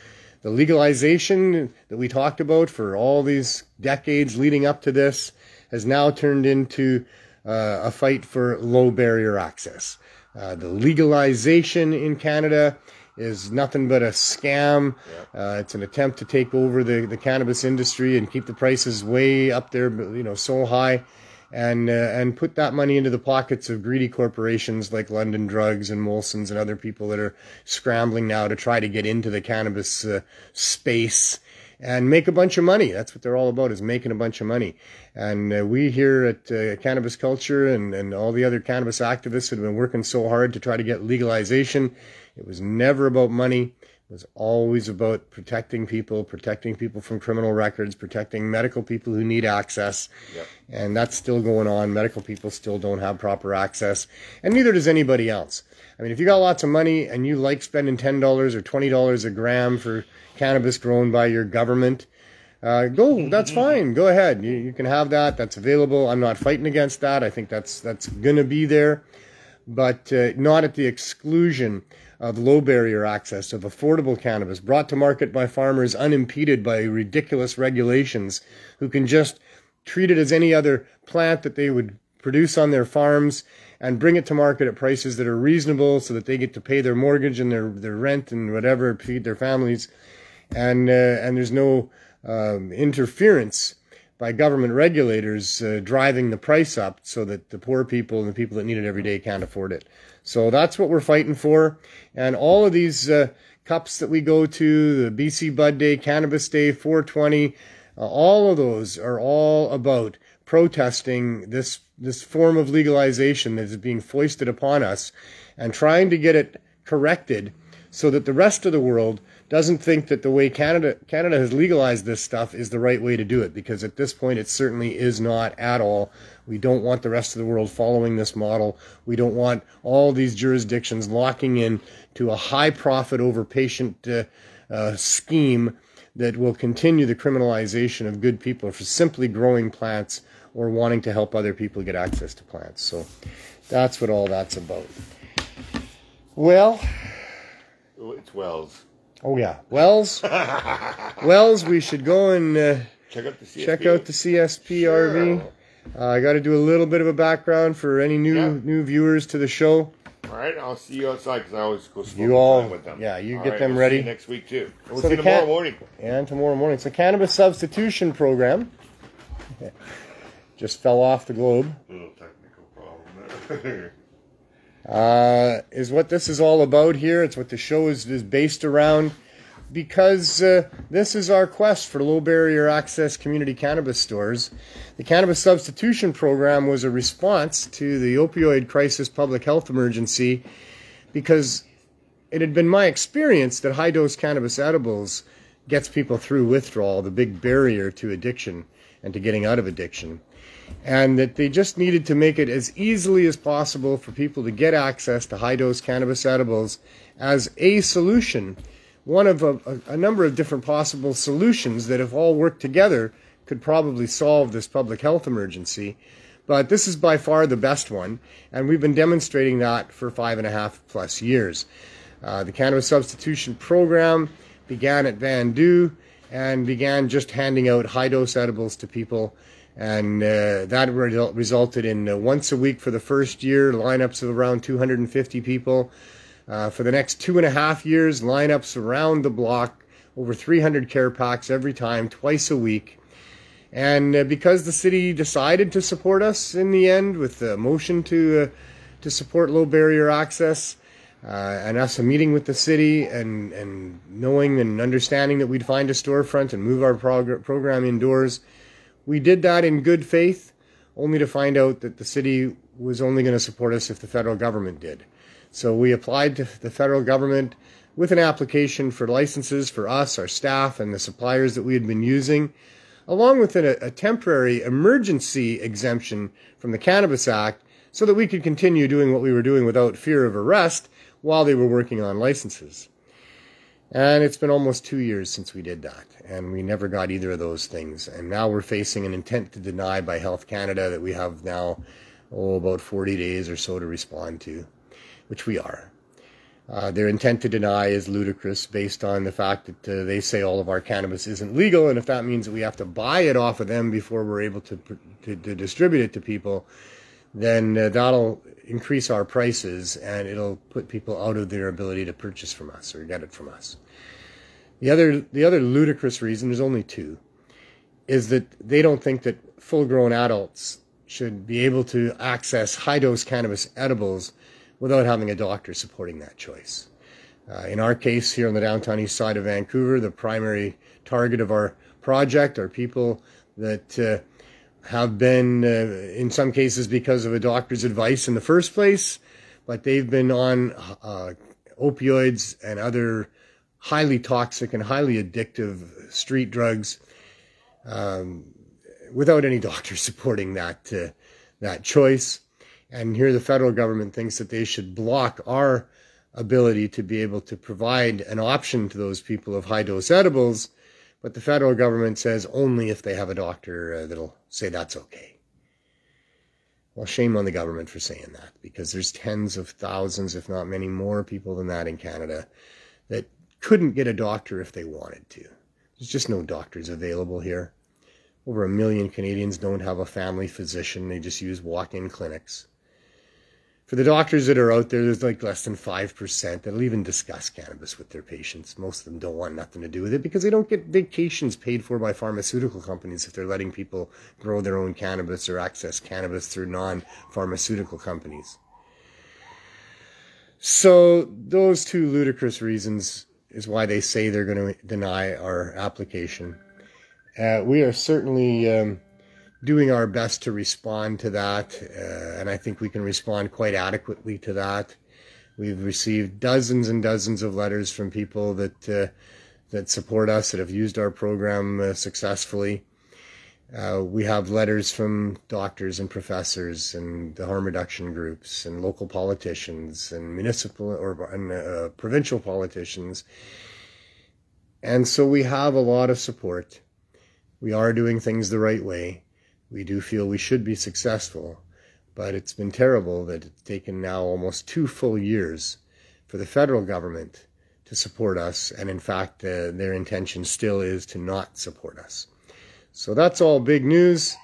The legalization that we talked about for all these decades leading up to this has now turned into a fight for low barrier access. The legalization in Canada is nothing but a scam. It's an attempt to take over the cannabis industry and keep the prices way up there, so high, and put that money into the pockets of greedy corporations like London Drugs and Molson's and other people that are scrambling now to try to get into the cannabis space and make a bunch of money. That's what they're all about, is making a bunch of money. And we here at Cannabis Culture and all the other cannabis activists have been working so hard to try to get legalization. It was never about money. It was always about protecting people from criminal records, protecting medical people who need access. Yep. And that's still going on. Medical people still don't have proper access, and neither does anybody else. I mean, if you got lots of money and you like spending $10 or $20 a gram for cannabis grown by your government, go. That's fine. Go ahead. You can have that. That's available. I'm not fighting against that. I think that's going to be there, but not at the exclusion of low barrier access, of affordable cannabis brought to market by farmers unimpeded by ridiculous regulations, who can just treat it as any other plant that they would produce on their farms and bring it to market at prices that are reasonable so that they get to pay their mortgage and their rent and whatever, feed their families. And there's no interference by government regulators driving the price up so that the poor people and the people that need it every day can't afford it. So that's what we're fighting for. And all of these cups that we go to, the BC Bud Day, Cannabis Day, 420, all of those are all about protesting this form of legalization that is being foisted upon us and trying to get it corrected so that the rest of the world doesn't think that the way Canada has legalized this stuff is the right way to do it, because at this point it certainly is not at all. We don't want the rest of the world following this model. We don't want all these jurisdictions locking in to a high profit over patient scheme that will continue the criminalization of good people for simply growing plants or wanting to help other people get access to plants. So that's what all that's about. Well, it's Wells. Oh yeah, Wells. Wells, we should go and check out the CSP. RV. I got to do a little bit of a background for any new viewers to the show. All right, I'll see you outside because I always go smoking with them. Yeah, you all get right, them we'll ready. See you next week too. We'll see you tomorrow morning. And tomorrow morning. It's a Cannabis Substitution Program. Just fell off the globe. A little technical problem there. Is what this is all about here. It's what the show is based around, because this is our quest for low barrier access community cannabis stores. The Cannabis Substitution Program was a response to the opioid crisis public health emergency, because it had been my experience that high-dose cannabis edibles gets people through withdrawal, the big barrier to addiction and to getting out of addiction. And that they just needed to make it as easily as possible for people to get access to high-dose cannabis edibles as a solution, one of a number of different possible solutions that, if all worked together, could probably solve this public health emergency. But this is by far the best one, and we've been demonstrating that for 5.5+ years. The Cannabis Substitution Program began at Vandu and began just handing out high-dose edibles to people, and that resulted in once a week for the first year, lineups of around 250 people. For the next 2.5 years, lineups around the block, over 300 care packs every time, twice a week. And because the city decided to support us in the end with a motion to support low barrier access, and us meeting with the city and knowing and understanding that we'd find a storefront and move our program indoors, we did that in good faith, only to find out that the city was only going to support us if the federal government did. So we applied to the federal government with an application for licenses for us, our staff, and the suppliers that we had been using, along with a temporary emergency exemption from the Cannabis Act so that we could continue doing what we were doing without fear of arrest while they were working on licenses. And it's been almost 2 years since we did that, and we never got either of those things. And now we're facing an intent to deny by Health Canada that we have now, about 40 days or so to respond to, which we are. Their intent to deny is ludicrous based on the fact that they say all of our cannabis isn't legal, and if that means that we have to buy it off of them before we're able to distribute it to people, then that'll increase our prices and it'll put people out of their ability to purchase from us or get it from us. The other ludicrous reason, there's only two, is that they don't think that full-grown adults should be able to access high-dose cannabis edibles without having a doctor supporting that choice. In our case, here on the downtown east side of Vancouver, the primary target of our project are people that have been, in some cases because of a doctor's advice in the first place, but they've been on opioids and other highly toxic and highly addictive street drugs without any doctor supporting that choice. And here the federal government thinks that they should block our ability to be able to provide an option to those people of high-dose edibles, but the federal government says only if they have a doctor that'll say that's okay. Well, shame on the government for saying that, because there's tens of thousands, if not many more people than that in Canada that couldn't get a doctor if they wanted to. There's just no doctors available here. Over 1 million Canadians don't have a family physician. They just use walk-in clinics. For the doctors that are out there, there's like less than 5% that'll even discuss cannabis with their patients. Most of them don't want nothing to do with it because they don't get vacations paid for by pharmaceutical companies if they're letting people grow their own cannabis or access cannabis through non-pharmaceutical companies. So those two ludicrous reasons is why they say they're going to deny our application. We are certainly doing our best to respond to that, and I think we can respond quite adequately to that. We've received dozens and dozens of letters from people that support us, that have used our program successfully. We have letters from doctors and professors and the harm reduction groups and local politicians and municipal or provincial politicians. And so we have a lot of support. We are doing things the right way. We do feel we should be successful, but it's been terrible that it's taken now almost 2 full years for the federal government to support us, and in fact their intention still is to not support us. So that's all big news,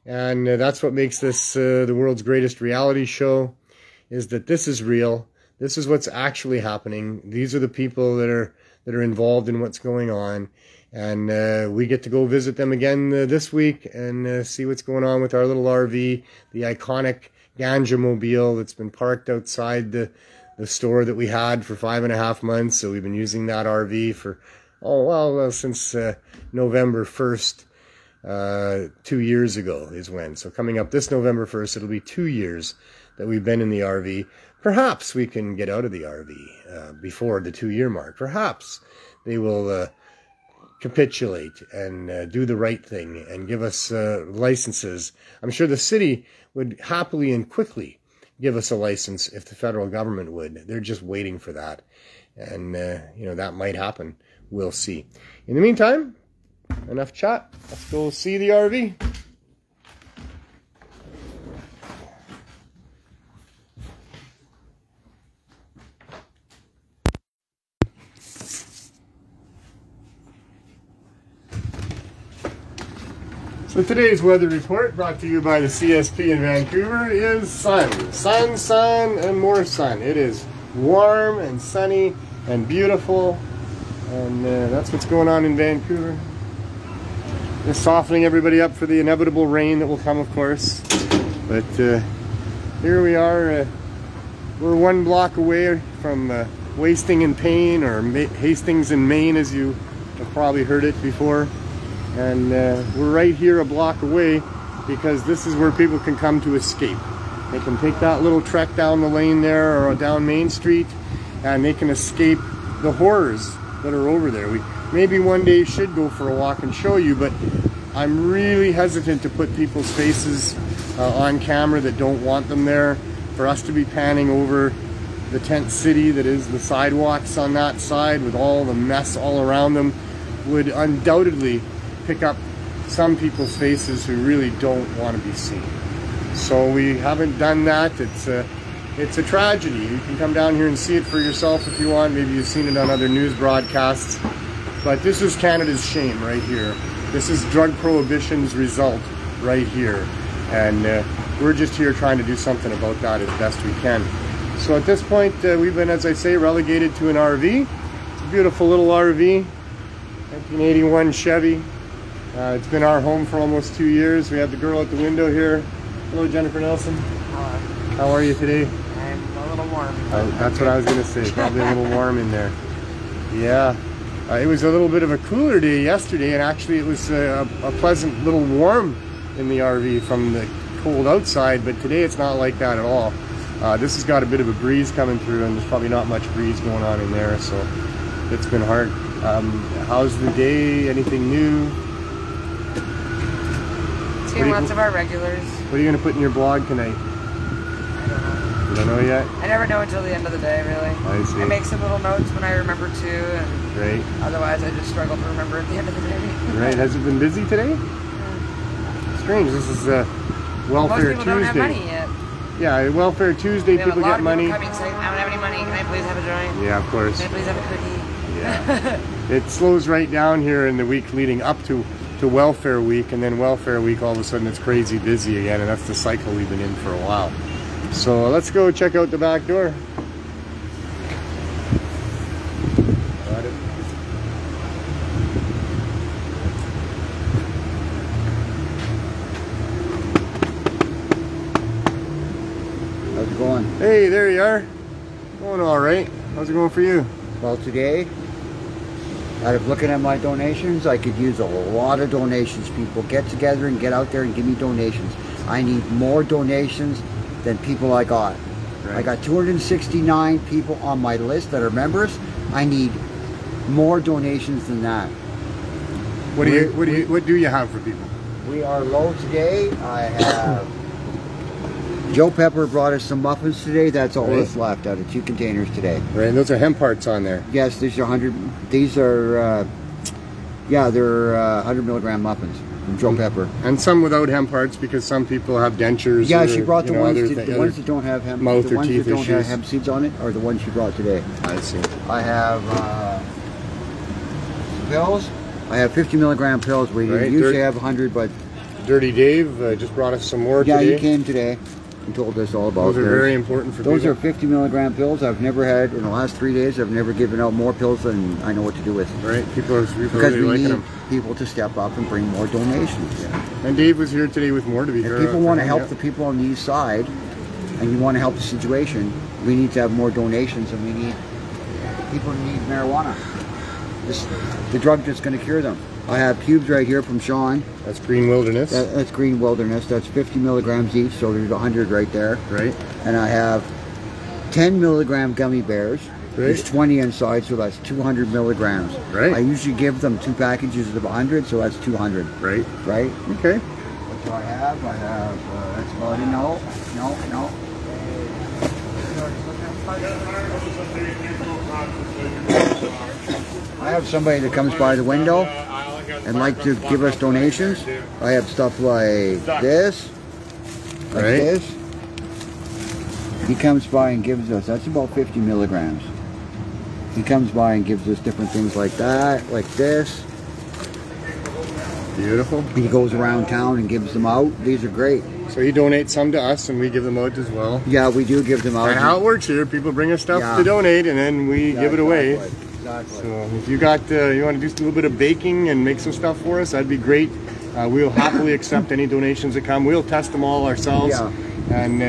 and that's what makes this the world's greatest reality show, is that this is real. This is what's actually happening. These are the people that are involved in what's going on. And we get to go visit them again this week and see what's going on with our little RV, the iconic Ganja Mobile that's been parked outside the store that we had for 5.5 months. So we've been using that RV for, since November 1st 2 years ago is when. So coming up this November 1st, it'll be 2 years that we've been in the RV. Perhaps we can get out of the RV before the 2-year mark. Perhaps they will capitulate and do the right thing and give us licenses. I'm sure the city would happily and quickly give us a license if the federal government would. They're just waiting for that. And, you know, that might happen. We'll see. In the meantime, enough chat. Let's go see the RV. So today's weather report, brought to you by the CSP in Vancouver, is sun. Sun, sun, and more sun. It is warm and sunny and beautiful, and that's what's going on in Vancouver. Just softening everybody up for the inevitable rain that will come, of course. But here we are. We're 1 block away from Wasting in Pain, or Hastings in Maine, as you have probably heard it before. And we're right here a block away because this is where people can come to escape. They can take that little trek down the lane there or down Main Street, and they can escape the horrors that are over there. We maybe one day should go for a walk and show you, but I'm really hesitant to put people's faces on camera that don't want them there. For us to be panning over the tent city that is the sidewalks on that side with all the mess all around them would undoubtedly pick up some people's faces who really don't want to be seen. So we haven't done that. It's a tragedy. You can come down here and see it for yourself if you want. Maybe you've seen it on other news broadcasts. But this is Canada's shame right here. This is drug prohibition's result right here. And we're just here trying to do something about that as best we can. So at this point, we've been, as I say, relegated to an RV. It's a beautiful little RV, 1981 Chevy. It's been our home for almost 2 years. We have the girl at the window here. Hello, Jennifer Nelson. Hello. How are you today? I'm a little warm. That's what I was going to say. Probably a little warm in there. Yeah. It was a little bit of a cooler day yesterday, and actually it was a pleasant little warm in the RV from the cold outside, but today it's not like that at all. This has got a bit of a breeze coming through, and there's probably not much breeze going on in there, so it's been hard. How's the day? Anything new? Seeing lots of our regulars. What are you going to put in your blog tonight? I don't know. You don't know yet? I never know until the end of the day, really. I see. I make some little notes when I remember to, and right. Otherwise I just struggle to remember at the end of the day. Right. Has it been busy today? Yeah. Strange. This is Welfare Tuesday. Most people don't have money yet. Yeah, Welfare Tuesday, people get money. People coming saying, I don't have any money. Can I please have a joint? Yeah, of course. Can I please have a cookie? Yeah. It slows right down here in the week leading up to Welfare Week, and then Welfare Week all of a sudden it's crazy busy again, and that's the cycle we've been in for a while. So let's go check out the back door. Got it. How's it going? Hey, there you are. Going all right. How's it going for you? Well, today, out of looking at my donations, I could use a lot of donations. People get together and get out there and give me donations. I need more donations than people I got. Right. I got 269 people on my list that are members. I need more donations than that. What do you have for people? We are low today. I have Joe Pepper brought us some muffins today. That's all that's left out of 2 containers today. Right, and those are hemp hearts on there. Yes, these are 100. These are, yeah, they're 100 milligram muffins from Joe Pepper. And some without hemp hearts because some people have dentures. Yeah, or, she brought the ones that don't have hemp. Mouth the or ones teeth that don't issues. have hemp seeds on it are the ones she brought today. I see. I have pills. I have 50 milligram pills. We usually have 100, but Dirty Dave just brought us some more today. Yeah, he came today and told us all about those. Those are very important for those people. are 50 milligram pills. I've never had, in the last 3 days, I've never given out more pills than I know what to do with. Right, people are because really we liking need them. people to step up and bring more donations. Yeah. And Dave was here today with more to be here. If people want to help the people on the east side, and you want to help the situation, we need to have more donations, and we need people who need marijuana. The drug that's going to cure them. I have cubes right here from Sean. That's Green Wilderness. That's Green Wilderness. That's 50 milligrams each, so there's 100 right there. Right. And I have 10 milligram gummy bears. Right. There's 20 inside, so that's 200 milligrams. Right. I usually give them 2 packages of 100, so that's 200. Right. Right? Okay. What do I have? I have, that's about it. No. I have somebody that comes by the window and like to give us donations. I have stuff like this. Like Right. this. He comes by and gives us, that's about 50 milligrams. He comes by and gives us different things like that, like this. Beautiful. He goes around town and gives them out. These are great. So he donates some to us and we give them out as well. Yeah, we do give them out. And how it works here, people bring us stuff Yeah. to donate and then we give it away. Exactly. So if you got, you want to do a little bit of baking and make some stuff for us, that'd be great. We'll happily accept any donations that come. We'll test them all ourselves, Yeah. and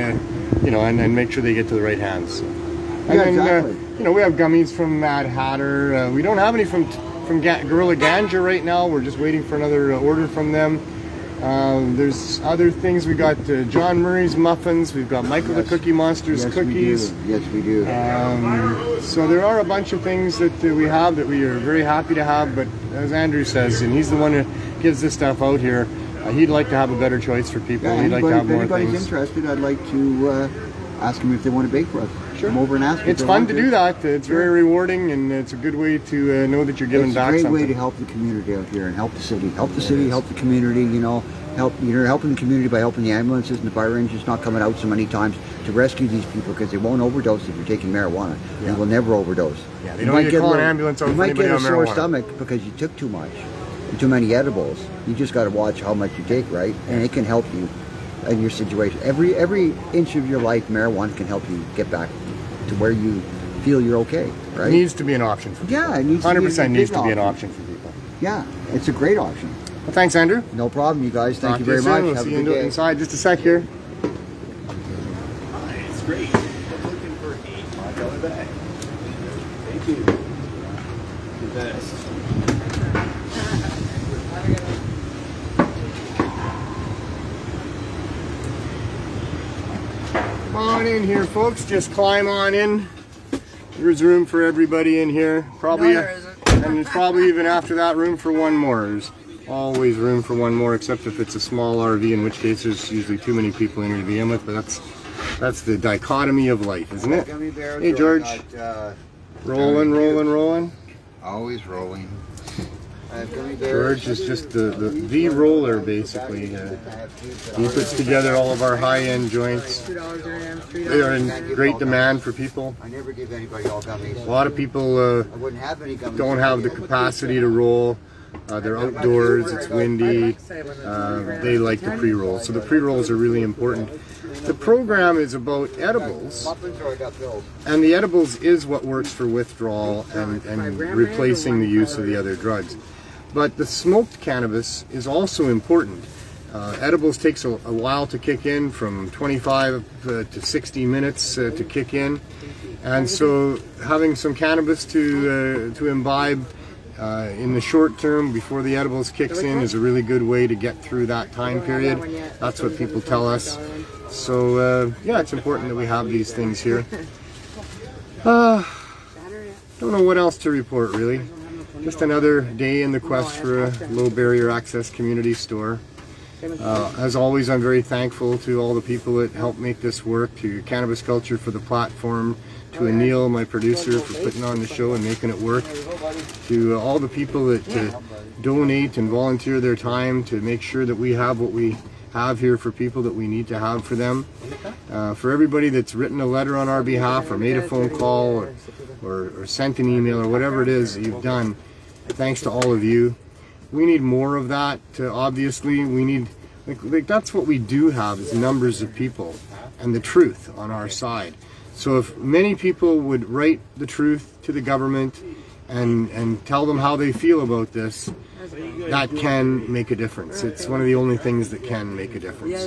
you know, and make sure they get to the right hands. So. And Yeah, then, exactly. you know, we have gummies from Mad Hatter. We don't have any from Gorilla Ganja right now. We're just waiting for another order from them. There's other things. We got John Murray's muffins. We've got Michael the Cookie Monster's cookies. Yes, we do. So there are a bunch of things that we have that we are very happy to have. But as Andrew says, and he's the one who gives this stuff out here, he'd like to have a better choice for people. Yeah, He'd like to have more if anybody's things. interested, I'd like to ask them if they want to bake for us. Sure. Come over and ask. It's fun to do that. It's very rewarding, and it's a good way to know that you're giving back something. It's a great something. way to help the community out here and help the city. Help the city, help the community, you know. You're helping the community by helping the ambulances and the fire engines not coming out so many times to rescue these people, because they won't overdose if you're taking marijuana. Yeah. They will never overdose. Yeah, they don't need to call an ambulance out You for might anybody get a on sore marijuana. stomach because you took too much, too many edibles. You just got to watch how much you take, right? And it can help you in your situation. Every inch of your life, marijuana can help you get back to where you feel you're okay, right? It needs to be an option for people. Yeah, it needs to be 100% a needs big to be an option. option for people. Yeah, it's a great option. Well, thanks, Andrew. No problem, you guys. Thank Talk you to very soon. much. We'll Have see a you good day. inside just a sec here. It's great. I'm looking for $8 bag. Thank you. The best. Come on in here, folks. Just climb on in. There's room for everybody in here. Probably, No, there isn't. and there's probably even after that room for one more. There's always room for one more, except if it's a small RV, in which case there's usually too many people in here to begin with. But that's the dichotomy of life, isn't it? Gummy bears Hey, are George. not, Rolling. Always rolling. I have gummy bears. George is just the roller, basically. He puts together all of our high-end joints. $2 dirham, $3. They are in great demand for people. I never give anybody all gummies. A lot of people I wouldn't have any gummies. don't have the capacity to roll. They're outdoors, it's windy. They like the pre-rolls. So the pre-rolls are really important. The program is about edibles, Muffins or I got pills. and the edibles is what works for withdrawal and replacing the use of the other drugs. But the smoked cannabis is also important. Edibles takes a while to kick in, from 25 to 60 minutes to kick in. And so having some cannabis to imbibe in the short term before the edibles kicks in is a really good way to get through that time period. That's what people tell us. So yeah, it's important that we have these things here. Don't know what else to report, really. Just another day in the quest for a low barrier access community store. As always, I'm very thankful to all the people that helped make this work, to Cannabis Culture for the platform, to Neil, my producer, for putting on the show and making it work, to all the people that donate and volunteer their time to make sure that we have what we have here for people that we need to have for them. For everybody that's written a letter on our behalf, or made a phone call, or sent an email, or whatever it is that you've done, thanks to all of you. We need more of that. Obviously, we need, like that's what we do have, is numbers of people and the truth on our side. So if many people would write the truth to the government and tell them how they feel about this, that can make a difference. It's one of the only things that can make a difference.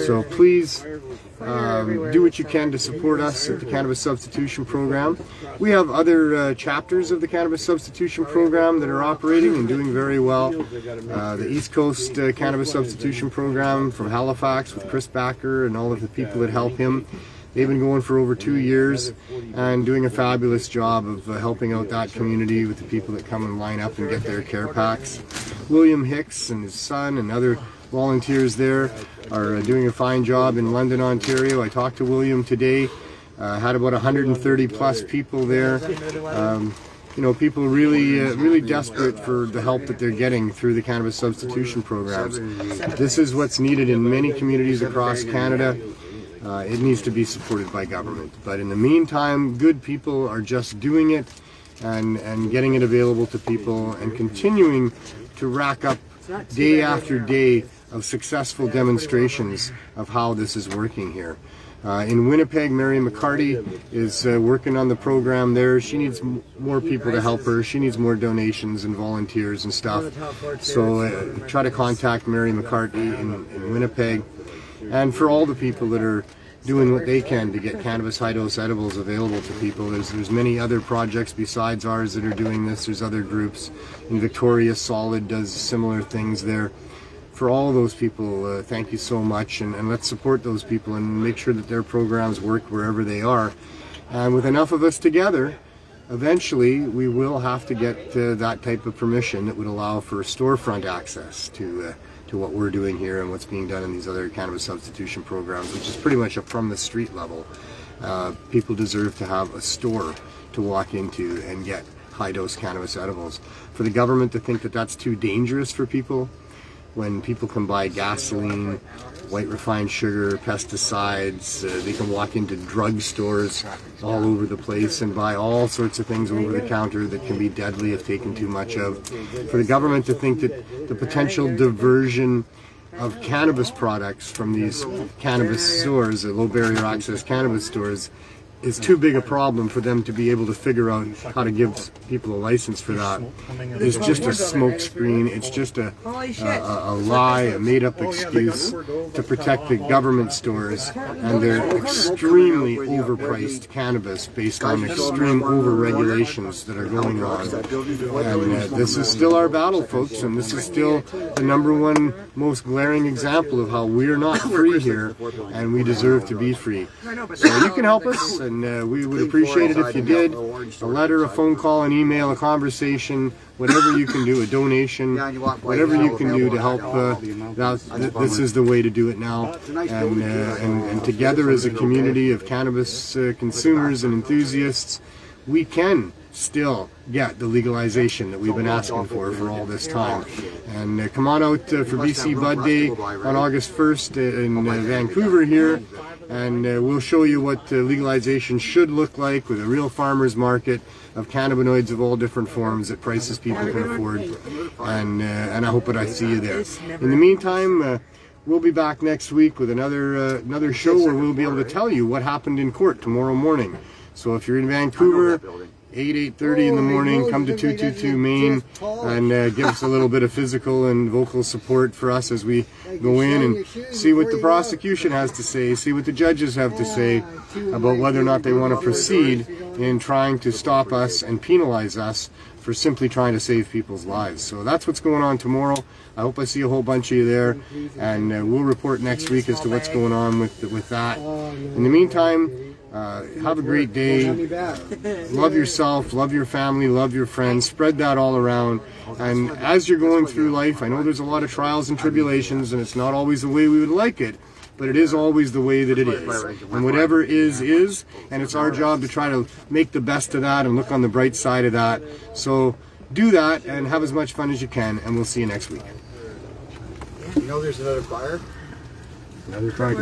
So please do what you can to support us at the Cannabis Substitution Program. We have other chapters of the Cannabis Substitution Program that are operating and doing very well. The East Coast Cannabis Substitution Program from Halifax with Chris Backer and all of the people that help him. They've been going for over 2 years and doing a fabulous job of helping out that community with the people that come and line up and get their care packs. William Hicks and his son and other volunteers there are doing a fine job in London, Ontario. I talked to William today, had about 130 plus people there. You know, people really desperate for the help that they're getting through the cannabis substitution programs. This is what's needed in many communities across Canada. It needs to be supported by government. But in the meantime, good people are just doing it and getting it available to people and continuing to rack up day after day of successful demonstrations of how this is working here. In Winnipeg, Mary McCarty is working on the program there. She needs more people to help her. She needs more donations and volunteers and stuff. So try to contact Mary McCarty in Winnipeg. And for all the people that are doing what they can to get cannabis high-dose edibles available to people, there's many other projects besides ours that are doing this. There's other groups. In Victoria, Solid does similar things there. For all those people, thank you so much, and let's support those people and make sure that their programs work wherever they are. And with enough of us together, eventually we will have to get that type of permission that would allow for storefront access to what we're doing here and what's being done in these other cannabis substitution programs, which is pretty much a from the street level. People deserve to have a store to walk into and get high-dose cannabis edibles. For the government to think that that's too dangerous for people, when people can buy gasoline, white refined sugar, pesticides, they can walk into drugstores all over the place and buy all sorts of things over the counter that can be deadly if taken too much of. For the government to think that the potential diversion of cannabis products from these cannabis stores, the low barrier access cannabis stores, is too big a problem for them to be able to figure out how to give people a license for that. It's just a smokescreen. It's just a lie, a made-up excuse to protect the government stores and their extremely overpriced cannabis based on extreme over-regulations that are going on. And this is still our battle, folks, and this is still the #1 most glaring example of how we're not free here, and we deserve to be free. So you can help us. And we would appreciate it if you did. A letter, a phone call, an email, a conversation, whatever you can do, a donation, whatever you can do to help. This is the way to do it now. And together as a community of cannabis consumers and enthusiasts, we can still get the legalization that we've been asking for all this time. And come on out for BC Bud Day on August 1st in Vancouver here. And we'll show you what legalization should look like with a real farmer's market of cannabinoids of all different forms at prices people can afford. And I hope that I see you there. In the meantime, we'll be back next week with another show where we'll be able to tell you what happened in court tomorrow morning. So if you're in Vancouver, 8:30 in the morning, come to 222 Main and give us a little bit of physical and vocal support for us as we go in and see what the prosecution has to say, see what the judges have to say about whether or not they want to proceed in trying to stop us and penalize us for simply trying to save people's lives. So that's what's going on tomorrow. I hope I see a whole bunch of you there, and we'll report next week as to what's going on with that. In the meantime, have a great day. Love yourself, love your family, love your friends. Spread that all around. And as you're going through life, I know there's a lot of trials and tribulations, and it's not always the way we would like it, but it is always the way that it is. And whatever is, and it's our job to try to make the best of that and look on the bright side of that. So do that and have as much fun as you can, and we'll see you next week. You know there's another fire? Another fire.